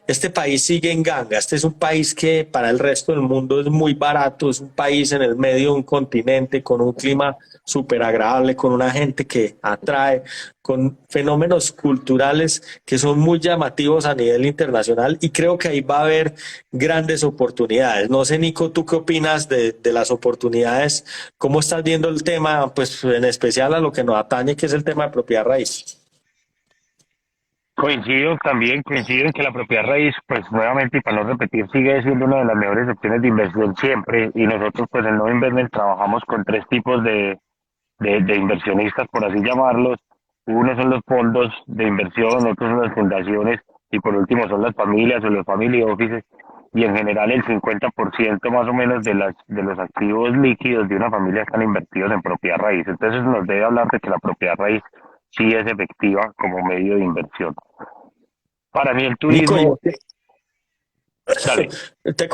Este país sigue en ganga. Este es un país que para el resto del mundo es muy barato. Es un país en el medio de un continente con un clima súper agradable, con una gente que atrae, con fenómenos culturales que son muy llamativos a nivel internacional. Y creo que ahí va a haber grandes oportunidades. No sé, Nico, ¿tú qué opinas de las oportunidades? ¿Cómo estás viendo el tema, pues en especial a lo que nos atañe, que es el tema de propiedad raíz? Coincido también, coincido en que la propiedad raíz, pues nuevamente y para no repetir, sigue siendo una de las mejores opciones de inversión siempre y nosotros pues en No Investment trabajamos con tres tipos de inversionistas, por así llamarlos. Uno son los fondos de inversión, otros son las fundaciones y por último son las familias o los family offices y en general el 50% más o menos de los activos líquidos de una familia están invertidos en propiedad raíz. Entonces nos debe hablar de que la propiedad raíz sí es efectiva como medio de inversión. Para mí el Nico, turismo, dale. te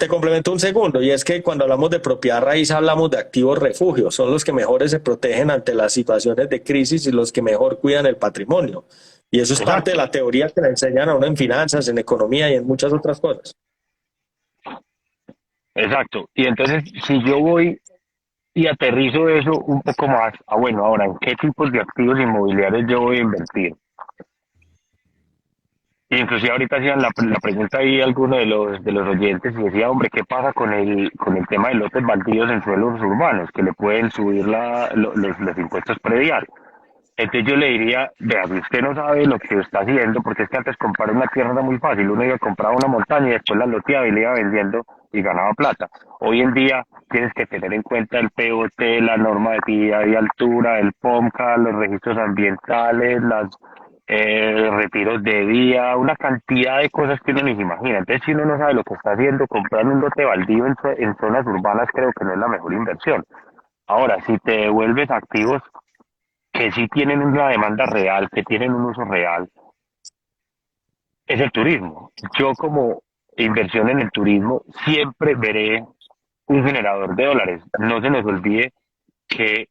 complemento un segundo, y es que cuando hablamos de propiedad raíz hablamos de activos refugios, son los que mejores se protegen ante las situaciones de crisis y los que mejor cuidan el patrimonio. Y eso es parte de Exacto, la teoría que le enseñan a uno en finanzas, en economía y en muchas otras cosas. exacto. Y entonces si yo voy y aterrizo eso un poco más, bueno, ahora, ¿en qué tipos de activos inmobiliarios yo voy a invertir? Y inclusive ahorita hacían la pregunta ahí alguno de los oyentes y decía, hombre, ¿qué pasa con el tema de lotes baldíos en suelos urbanos? Que le pueden subir los impuestos prediales. Entonces yo le diría, vea, si usted no sabe lo que está haciendo, porque es que antes comprar una tierra era muy fácil, uno iba a comprar una montaña y después la loteaba y le iba vendiendo y ganaba plata. Hoy en día tienes que tener en cuenta el POT, la norma de vida y altura, el POMCA, los registros ambientales, las retiros de vía, una cantidad de cosas que uno ni se imagina. Entonces si uno no sabe lo que está haciendo, comprar un lote baldío en zonas urbanas creo que no es la mejor inversión. Ahora, si te devuelves activos que sí tienen una demanda real, que tienen un uso real, es el turismo. Yo como inversión en el turismo siempre veré un generador de dólares. No se nos olvide que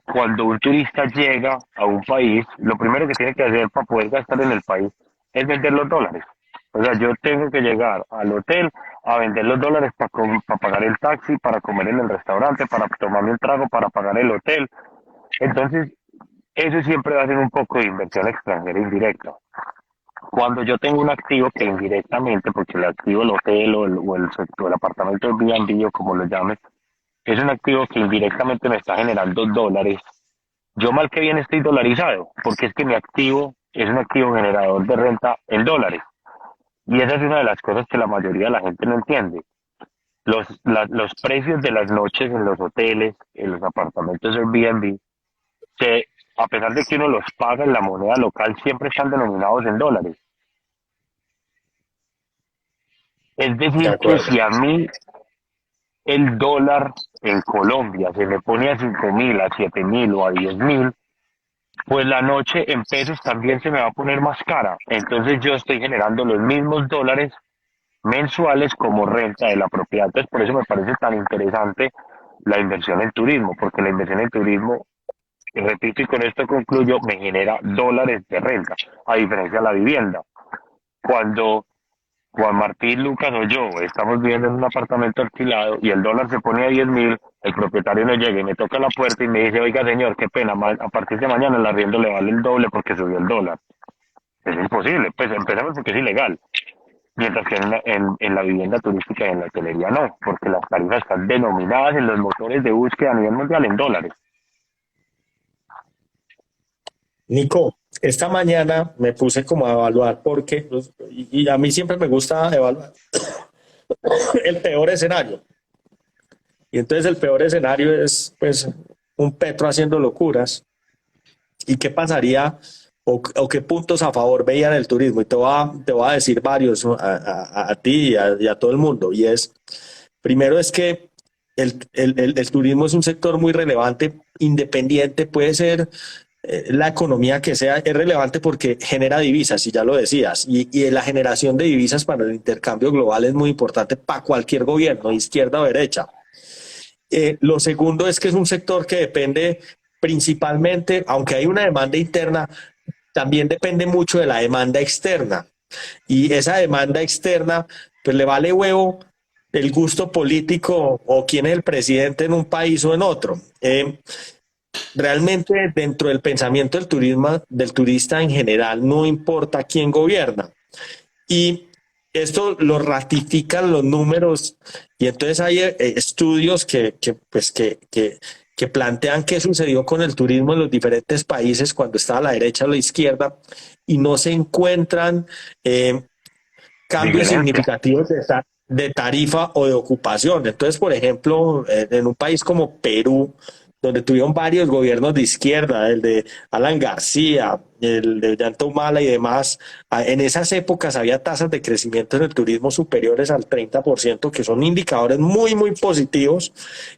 cuando un turista llega a un país, lo primero que tiene que hacer para poder gastar en el país es vender los dólares. O sea, yo tengo que llegar al hotel a vender los dólares para pagar el taxi, para comer en el restaurante, para tomarme un trago, para pagar el hotel. Entonces, eso siempre va a ser un poco de inversión extranjera indirecta. Cuando yo tengo un activo que indirectamente, porque el activo, el hotel o el apartamento Airbnb o como lo llames, es un activo que indirectamente me está generando dólares, yo mal que bien estoy dolarizado, porque es que mi activo es un activo generador de renta en dólares. Y esa es una de las cosas que la mayoría de la gente no entiende. Los precios de las noches en los hoteles, en los apartamentos Airbnb, que a pesar de que uno los paga en la moneda local, siempre están denominados en dólares. Es De decir, que acuerdo. si a mí el dólar en Colombia se me pone a 5.000, a 7.000 o a 10.000, pues la noche en pesos también se me va a poner más cara. Entonces yo estoy generando los mismos dólares mensuales como renta de la propiedad. Entonces por eso me parece tan interesante la inversión en turismo, porque la inversión en turismo, repito y con esto concluyo, me genera dólares de renta, a diferencia de la vivienda. Cuando Juan Martín, Lucas o yo estamos viviendo en un apartamento alquilado y el dólar se pone a 10.000, el propietario no llega y me toca la puerta y me dice, oiga señor, qué pena, a partir de mañana el arriendo le vale el doble porque subió el dólar. Es imposible, pues empezamos porque es ilegal. Mientras que en la vivienda turística y en la hotelería no, porque las tarifas están denominadas en los motores de búsqueda a nivel mundial en dólares. Nico, esta mañana me puse como a evaluar porque, pues, y a mí siempre me gusta evaluar el peor escenario. Y entonces el peor escenario es pues un Petro haciendo locuras. ¿Y qué pasaría o qué puntos a favor veían el turismo? Y te voy a decir varios, ¿no? A ti y a todo el mundo. Y es, primero es que el turismo es un sector muy relevante, independiente, puede ser la economía que sea, es relevante porque genera divisas, y ya lo decías, y la generación de divisas para el intercambio global es muy importante para cualquier gobierno, izquierda o derecha. Lo segundo es que es un sector que depende principalmente, aunque hay una demanda interna, también depende mucho de la demanda externa. Y esa demanda externa, pues le vale huevo el gusto político o quién es el presidente en un país o en otro. Realmente dentro del pensamiento del turismo, del turista en general, no importa quién gobierna. Y esto lo ratifican los números y entonces hay estudios que plantean qué sucedió con el turismo en los diferentes países cuando estaba a la derecha o la izquierda y no se encuentran eh, cambios Diferencia. significativos de tarifa o de ocupación. Entonces, por ejemplo, en un país como Perú, donde tuvieron varios gobiernos de izquierda, el de Alan García, el de Ollanta Humala y demás, en esas épocas había tasas de crecimiento en el turismo superiores al 30%, que son indicadores muy, muy positivos.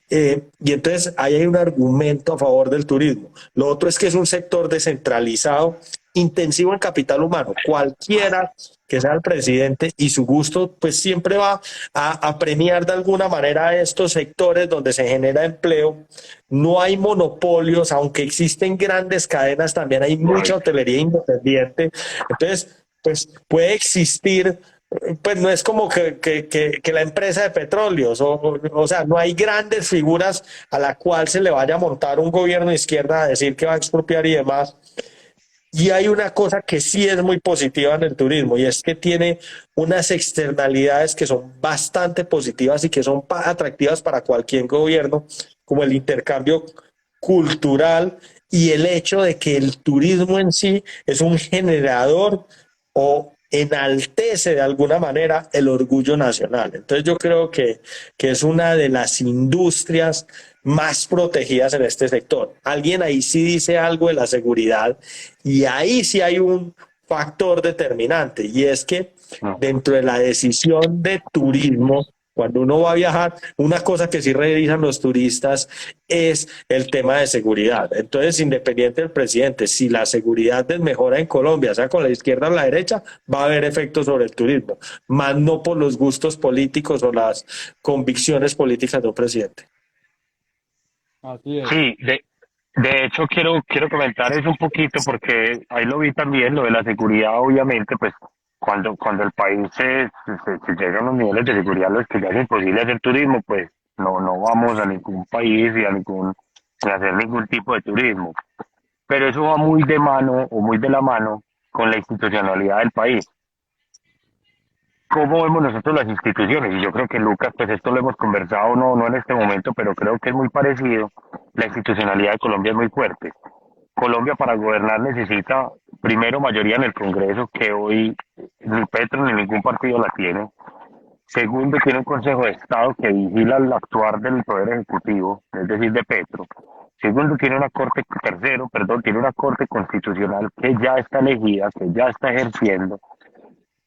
Y entonces ahí hay un argumento a favor del turismo. Lo otro es que es un sector descentralizado, intensivo en capital humano. Cualquiera que sea el presidente y su gusto, pues siempre va a premiar de alguna manera a estos sectores donde se genera empleo. No hay monopolios, aunque existen grandes cadenas, también hay mucha Correcto. hotelería independiente. Entonces, pues puede existir, pues no es como que la empresa de petróleos, o sea, no hay grandes figuras a la cual se le vaya a montar un gobierno de izquierda a decir que va a expropiar y demás. Y hay una cosa que sí es muy positiva en el turismo y es que tiene unas externalidades que son bastante positivas y que son atractivas para cualquier gobierno, como el intercambio cultural y el hecho de que el turismo en sí es un generador o enaltece de alguna manera el orgullo nacional. Entonces yo creo que es una de las industrias más protegidas en este sector. Alguien ahí sí dice algo de la seguridad y ahí sí hay un factor determinante y es que No. dentro de la decisión de turismo, cuando uno va a viajar, una cosa que sí revisan los turistas es el tema de seguridad. Entonces, independiente del presidente, si la seguridad desmejora en Colombia, sea con la izquierda o la derecha, va a haber efectos sobre el turismo, más no por los gustos políticos o las convicciones políticas de un presidente. Así es. Sí, de hecho quiero comentar eso un poquito porque ahí lo vi también, lo de la seguridad, obviamente, pues cuando el país se llega a unos niveles de seguridad los que ya es imposible hacer turismo, pues no vamos a ningún país y ni a hacer ningún tipo de turismo. Pero eso va muy de mano o muy de la mano con la institucionalidad del país. ¿Cómo vemos nosotros las instituciones? Y yo creo que Lucas, pues esto lo hemos conversado, no en este momento, pero creo que es muy parecido. La institucionalidad de Colombia es muy fuerte. Colombia para gobernar necesita primero mayoría en el Congreso, que hoy ni Petro ni ningún partido la tiene. Segundo, tiene un Consejo de Estado que vigila el actuar del Poder Ejecutivo, es decir, de Petro. Segundo, tiene una corte, tercero, perdón, tiene una Corte Constitucional que ya está elegida, que ya está ejerciendo,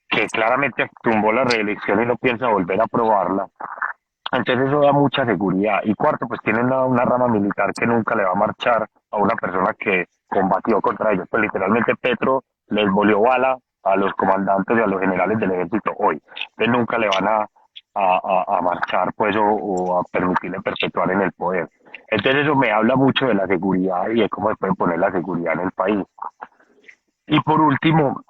que claramente tumbó la reelección y no piensa volver a aprobarla. Entonces eso da mucha seguridad. Y cuarto, pues tiene una rama militar que nunca le va a marchar a una persona que combatió contra ellos. Pues literalmente Petro les volvió bala a los comandantes y a los generales del ejército hoy. Entonces nunca le van a marchar pues o a permitirle perpetuar en el poder. Entonces eso me habla mucho de la seguridad y de cómo se puede poner la seguridad en el país. Y por último,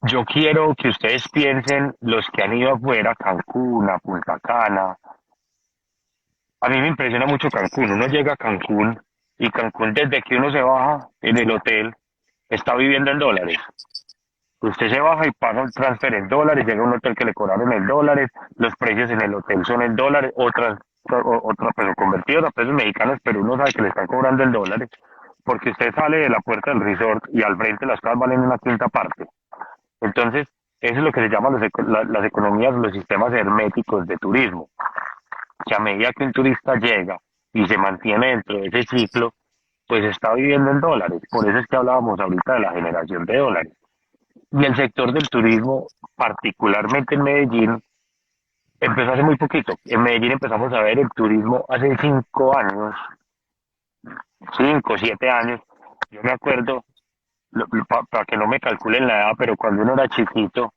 Yo quiero que ustedes piensen, los que han ido afuera, Cancún, a Punta Cana. A mí me impresiona mucho Cancún. Uno llega a Cancún y Cancún, desde que uno se baja en el hotel, está viviendo en dólares. Usted se baja y paga un transfer en dólares, llega a un hotel que le cobraron en dólares, los precios en el hotel son en dólares, pero convertidos a pesos mexicanos, pero uno sabe que le están cobrando en dólares, porque usted sale de la puerta del resort y al frente las cosas valen una quinta parte. Entonces, eso es lo que se llama las economías, los sistemas herméticos de turismo, que a medida que un turista llega y se mantiene dentro de ese ciclo, pues está viviendo en dólares. Por eso es que hablábamos ahorita de la generación de dólares. Y el sector del turismo, particularmente en Medellín, empezó hace muy poquito. En Medellín empezamos a ver el turismo hace 5 años, 5, 7 años. Yo me acuerdo, para que no me calculen la edad, pero cuando uno era chiquito,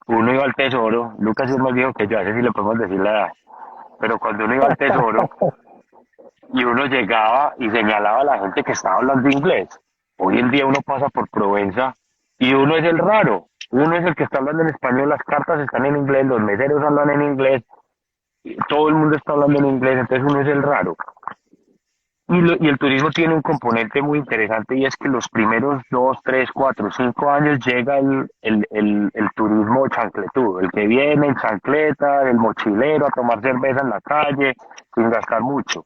uno iba al Tesoro. Lucas es más viejo que yo, a ese sí le podemos decir la edad. Pero cuando uno iba al Tesoro y uno llegaba y señalaba a la gente que estaba hablando inglés, hoy en día uno pasa por Provenza y uno es el raro. Uno es el que está hablando en español, las cartas están en inglés, los meseros hablan en inglés, todo el mundo está hablando en inglés, entonces uno es el raro. Y el turismo tiene un componente muy interesante y es que los primeros 2, 3, 4, 5 años llega el turismo chancletudo, el que viene en chancleta, el mochilero a tomar cerveza en la calle sin gastar mucho.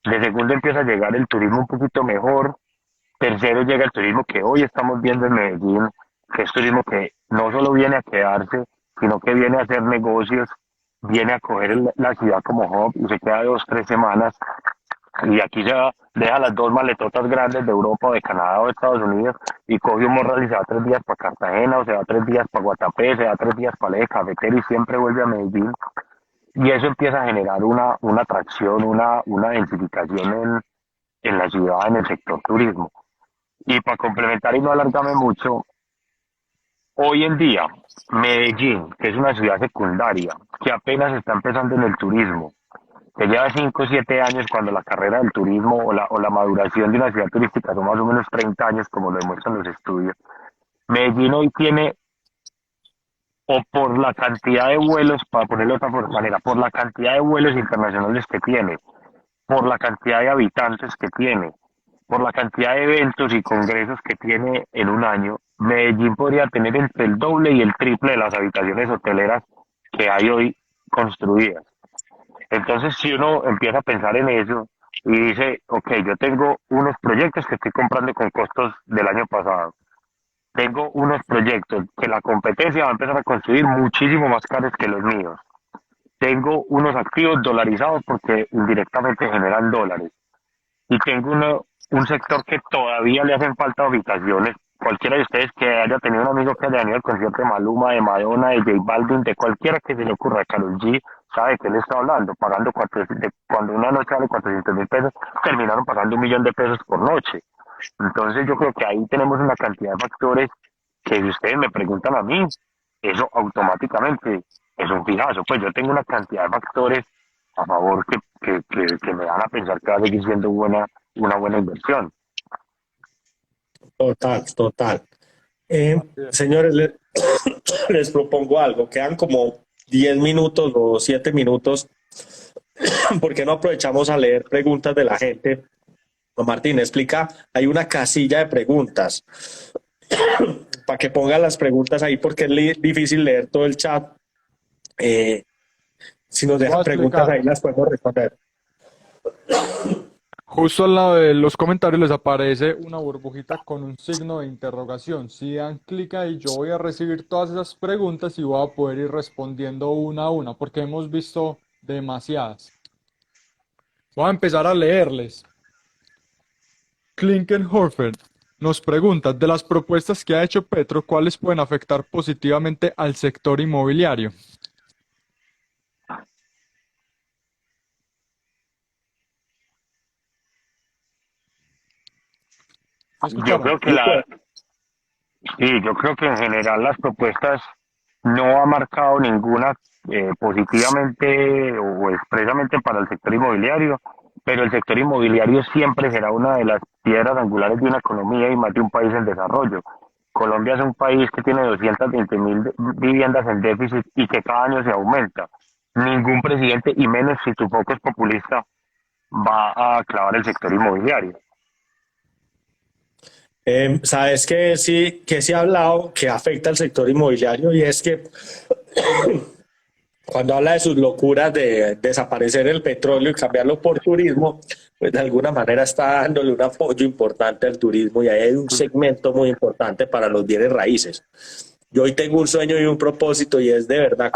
De segundo empieza a llegar el turismo un poquito mejor. Tercero llega el turismo que hoy estamos viendo en Medellín, que es turismo que no solo viene a quedarse, sino que viene a hacer negocios, viene a coger la ciudad como hub y se queda 2, 3 semanas. Y aquí se deja las dos maletotas grandes de Europa o de Canadá o de Estados Unidos y coge un morral y se va 3 días para Cartagena o se va 3 días para Guatapé, se va 3 días para el eje cafetero y siempre vuelve a Medellín. Y eso empieza a generar una atracción, una densificación en la ciudad, en el sector turismo. Y para complementar y no alargarme mucho, hoy en día, Medellín, que es una ciudad secundaria, que apenas está empezando en el turismo, que lleva 5 o 7 años cuando la carrera del turismo o la maduración de una ciudad turística son más o menos 30 años, como lo demuestran los estudios. Medellín hoy tiene, o por la cantidad de vuelos, para ponerlo de otra manera, por la cantidad de vuelos internacionales que tiene, por la cantidad de habitantes que tiene, por la cantidad de eventos y congresos que tiene en un año, Medellín podría tener entre el doble y el triple de las habitaciones hoteleras que hay hoy construidas. Entonces, si uno empieza a pensar en eso y dice, ok, yo tengo unos proyectos que estoy comprando con costos del año pasado, tengo unos proyectos que la competencia va a empezar a construir muchísimo más caros que los míos, tengo unos activos dolarizados porque indirectamente generan dólares y tengo un sector que todavía le hacen falta habitaciones. Cualquiera de ustedes que haya tenido un amigo que haya venido al concierto de Maluma, de Madonna, de J Balvin, de cualquiera que se le ocurra, de Karol G, sabe de qué le está hablando, pagando cuando una noche vale 400.000 pesos, terminaron pagando 1 millón de pesos por noche. Entonces yo creo que ahí tenemos una cantidad de factores que si ustedes me preguntan a mí, eso automáticamente es un fijazo. Pues yo tengo una cantidad de factores a favor que me dan a pensar que va a seguir siendo una buena inversión. Total, total. Así es. Señores, les propongo algo. Quedan como 10 minutos o 7 minutos. ¿Por qué no aprovechamos a leer preguntas de la gente? Juan Martín, explica, hay una casilla de preguntas para que pongan las preguntas ahí porque es difícil leer todo el chat. Si nos Voy a dejan preguntas explicar. ahí las podemos responder. Justo al lado de los comentarios les aparece una burbujita con un signo de interrogación. Si dan clic ahí, yo voy a recibir todas esas preguntas y voy a poder ir respondiendo una a una, porque hemos visto demasiadas. Voy a empezar a leerles. Klinkenhofer nos pregunta, de las propuestas que ha hecho Petro, ¿cuáles pueden afectar positivamente al sector inmobiliario? ¿Me Yo escucharon? creo que sí, yo creo que en general las propuestas no ha marcado ninguna positivamente o expresamente para el sector inmobiliario, pero el sector inmobiliario siempre será una de las piedras angulares de una economía y más de un país en desarrollo. Colombia es un país que tiene 220.000 viviendas en déficit y que cada año se aumenta. Ningún presidente, y menos si tu foco es populista, va a clavar el sector inmobiliario. Sabes que sí ha hablado que afecta al sector inmobiliario y es que cuando habla de sus locuras de desaparecer el petróleo y cambiarlo por turismo, pues de alguna manera está dándole un apoyo importante al turismo y ahí hay un segmento muy importante para los bienes raíces. Yo hoy tengo un sueño y un propósito y es de verdad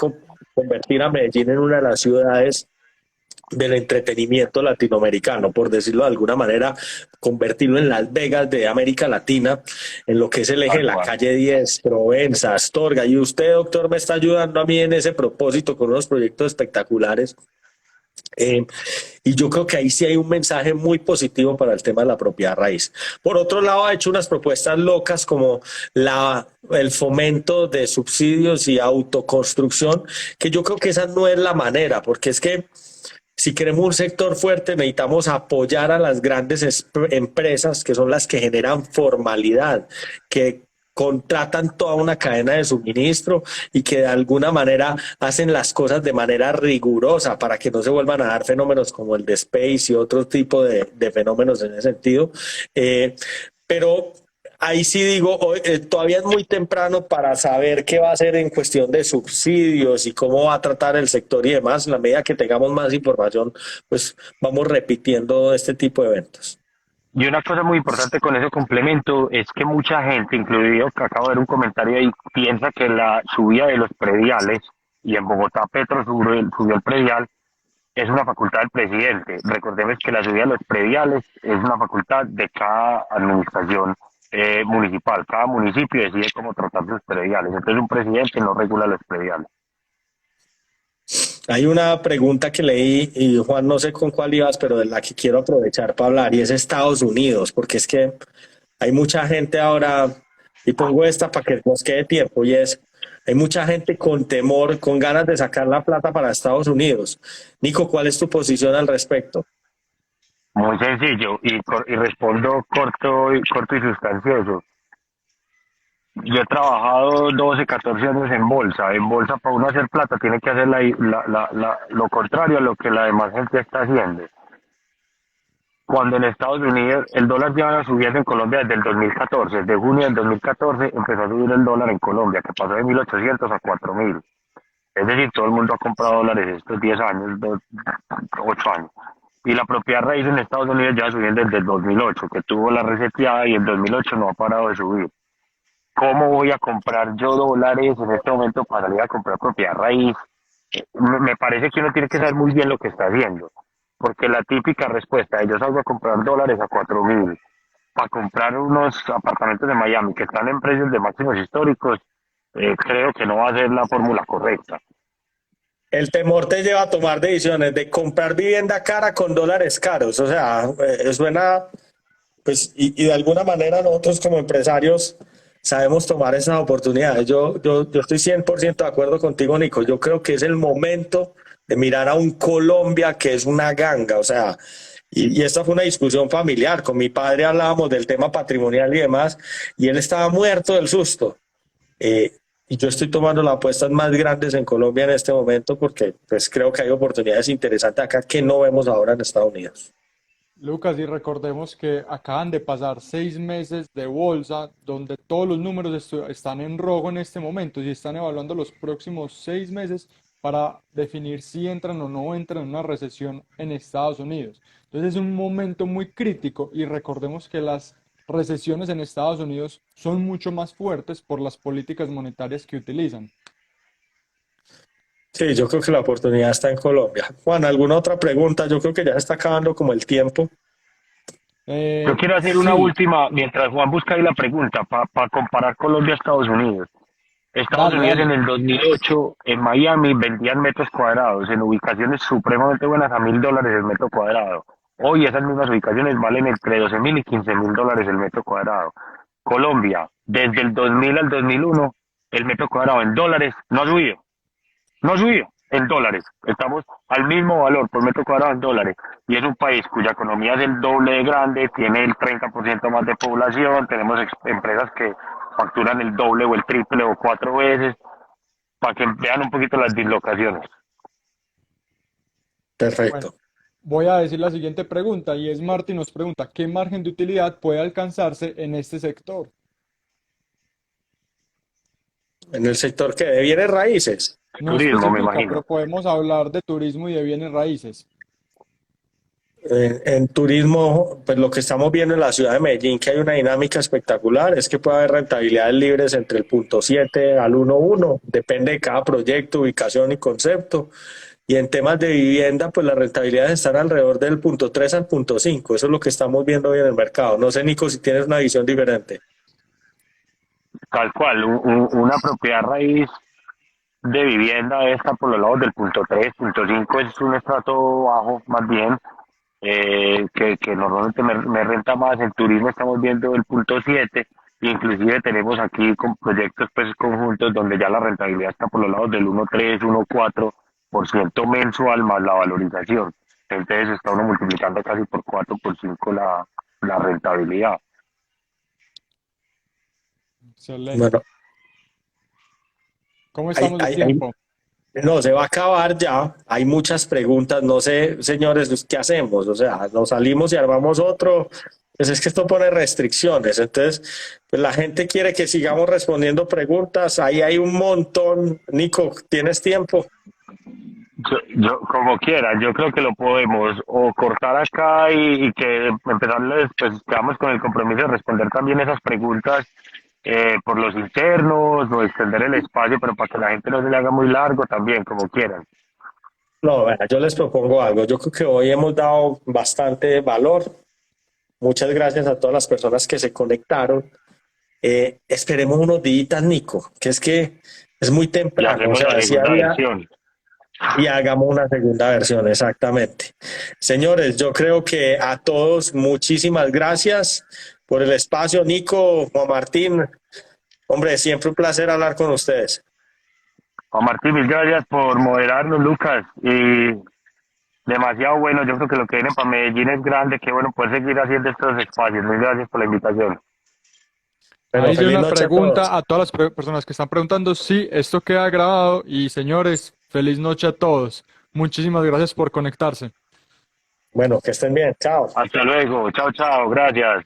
convertir a Medellín en una de las ciudades del entretenimiento latinoamericano, por decirlo de alguna manera, convertirlo en Las Vegas de América Latina, en lo que es el eje de Tal la cual. calle 10, Provenza, Astorga. Y usted, doctor, me está ayudando a mí en ese propósito con unos proyectos espectaculares. Eh, y yo creo que ahí sí hay un mensaje muy positivo para el tema de la propiedad raíz. Por otro lado, ha hecho unas propuestas locas como el fomento de subsidios y autoconstrucción, que yo creo que esa no es la manera, porque es que si queremos un sector fuerte, necesitamos apoyar a las grandes empresas que son las que generan formalidad, que contratan toda una cadena de suministro y que de alguna manera hacen las cosas de manera rigurosa para que no se vuelvan a dar fenómenos como el de Space y otro tipo de fenómenos en ese sentido. Eh, pero ahí sí digo, todavía es muy temprano para saber qué va a hacer en cuestión de subsidios y cómo va a tratar el sector y demás. En la medida que tengamos más información, pues vamos repitiendo este tipo de eventos. Y una cosa muy importante con ese complemento es que mucha gente, incluido que acabo de ver un comentario ahí, piensa que la subida de los prediales, y en Bogotá Petro subió el predial, es una facultad del presidente. Recordemos que la subida de los prediales es una facultad de cada administración municipal. Cada municipio decide cómo tratar sus prediales. Entonces un presidente no regula los prediales. Hay una pregunta que leí y Juan, no sé con cuál ibas, pero de la que quiero aprovechar para hablar y es Estados Unidos, porque es que hay mucha gente ahora, y pongo esta para que nos quede tiempo, y es, hay mucha gente con temor, con ganas de sacar la plata para Estados Unidos. Nico, ¿cuál es tu posición al respecto? Muy sencillo y respondo corto y sustancioso. Yo he trabajado 12, 14 años en bolsa. En bolsa, para uno hacer plata, tiene que hacer lo contrario a lo que la demás gente está haciendo. Cuando en Estados Unidos el dólar lleva subiendo en Colombia desde el 2014, desde junio del 2014 empezó a subir el dólar en Colombia, que pasó de 1.800 a 4.000. Es decir, todo el mundo ha comprado dólares estos 10 años, 8 años. Y la propiedad raíz en Estados Unidos lleva subiendo desde el 2008, que tuvo la reseteada y el 2008 no ha parado de subir. ¿Cómo voy a comprar yo dólares en este momento para salir a comprar propiedad raíz? Me parece que uno tiene que saber muy bien lo que está haciendo, porque la típica respuesta de yo salgo a comprar dólares a 4.000 para comprar unos apartamentos de Miami que están en precios de máximos históricos, creo que no va a ser la fórmula correcta. El temor te lleva a tomar decisiones de comprar vivienda cara con dólares caros. O sea, suena, pues, y de alguna manera nosotros como empresarios sabemos tomar esas oportunidades. Yo estoy 100% de acuerdo contigo, Nico. Yo creo que es el momento de mirar a un Colombia que es una ganga. O sea, y esta fue una discusión familiar. Con mi padre hablábamos del tema patrimonial y demás, y él estaba muerto del susto. Eh, y yo estoy tomando las apuestas más grandes en Colombia en este momento porque pues creo que hay oportunidades interesantes acá que no vemos ahora en Estados Unidos. Lucas, y recordemos que acaban de pasar 6 meses de bolsa donde todos los números están en rojo en este momento y están evaluando los próximos 6 meses para definir si entran o no entran en una recesión en Estados Unidos. Entonces es un momento muy crítico y recordemos que las recesiones en Estados Unidos son mucho más fuertes por las políticas monetarias que utilizan. Sí, yo creo que la oportunidad está en Colombia. Juan, ¿alguna otra pregunta? Yo creo que ya se está acabando como el tiempo. Yo quiero hacer una Sí, última, mientras Juan busca ahí la pregunta, para comparar Colombia-Estados Unidos. Estados dale, Unidos en dale. el 2008, en Miami, vendían metros cuadrados en ubicaciones supremamente buenas a $1.000 el metro cuadrado. Hoy esas mismas ubicaciones valen entre 12.000 y $15.000 el metro cuadrado. Colombia, desde el 2000 al 2001, el metro cuadrado en dólares no ha subido. No ha subido en dólares. Estamos al mismo valor por metro cuadrado en dólares. Y es un país cuya economía es el doble de grande, tiene el 30% más de población, tenemos empresas que facturan el doble o el triple o 4 veces para que vean un poquito las dislocaciones. Bueno, Perfecto. voy a decir la siguiente pregunta y es Martín nos pregunta, ¿qué margen de utilidad puede alcanzarse en este sector? En el sector que de bienes raíces. No Turismo, me especifica, pero imagino. podemos hablar de turismo y de bienes raíces. En turismo, pues lo que estamos viendo en la ciudad de Medellín, que hay una dinámica espectacular, es que puede haber rentabilidades libres entre el 0,7 al 1,1, depende de cada proyecto, ubicación y concepto. Y en temas de vivienda, pues las rentabilidades están alrededor del 0,3 al 0,5. Eso es lo que estamos viendo hoy en el mercado. No sé, Nico, si tienes una visión diferente. Tal cual, una propiedad raíz de vivienda está por los lados del 0,3, 0,5 es un estrato bajo más bien, que normalmente me renta más. En turismo estamos viendo el 0,7, inclusive tenemos aquí con proyectos pues conjuntos donde ya la rentabilidad está por los lados del 1,3, 1,4% mensual más la valorización. Entonces está uno multiplicando casi por 4, por 5 la rentabilidad. Excelente. Bueno, ¿Cómo hay, estamos de hay, tiempo? no, se va a acabar ya. Hay muchas preguntas. No sé, señores, ¿qué hacemos? O sea, nos salimos y armamos otro. Pues es que esto pone restricciones. Entonces, pues la gente quiere que sigamos respondiendo preguntas. Ahí hay un montón. Nico, ¿tienes tiempo? Como quiera, yo creo que lo podemos o cortar acá y que empezarles, pues quedamos con el compromiso de responder también esas preguntas por los internos o extender el espacio, pero para que la gente no se le haga muy largo también, como quieran. No, vea, yo les propongo algo. Yo creo que hoy hemos dado bastante valor. Muchas gracias a todas las personas que se conectaron. Esperemos unos días, Nico, que es que es muy Y temprano. O hacemos sea, la si segunda había, versión. y hagamos una segunda versión, exactamente. Señores, yo creo que a todos muchísimas gracias por el espacio. Nico, Juan Martín, hombre, siempre un placer hablar con ustedes. Juan Martín, mil gracias por moderarnos, Lucas. Y demasiado bueno, yo creo que lo que viene para Medellín es grande, qué bueno poder seguir haciendo estos espacios. Mil gracias por la invitación. Bueno, Ahí hice feliz una noche a todos. pregunta a todas las personas que están preguntando si esto queda grabado y señores, feliz noche a todos. Muchísimas gracias por conectarse. Bueno, que estén bien. Chao. Hasta luego, chao, chao, gracias.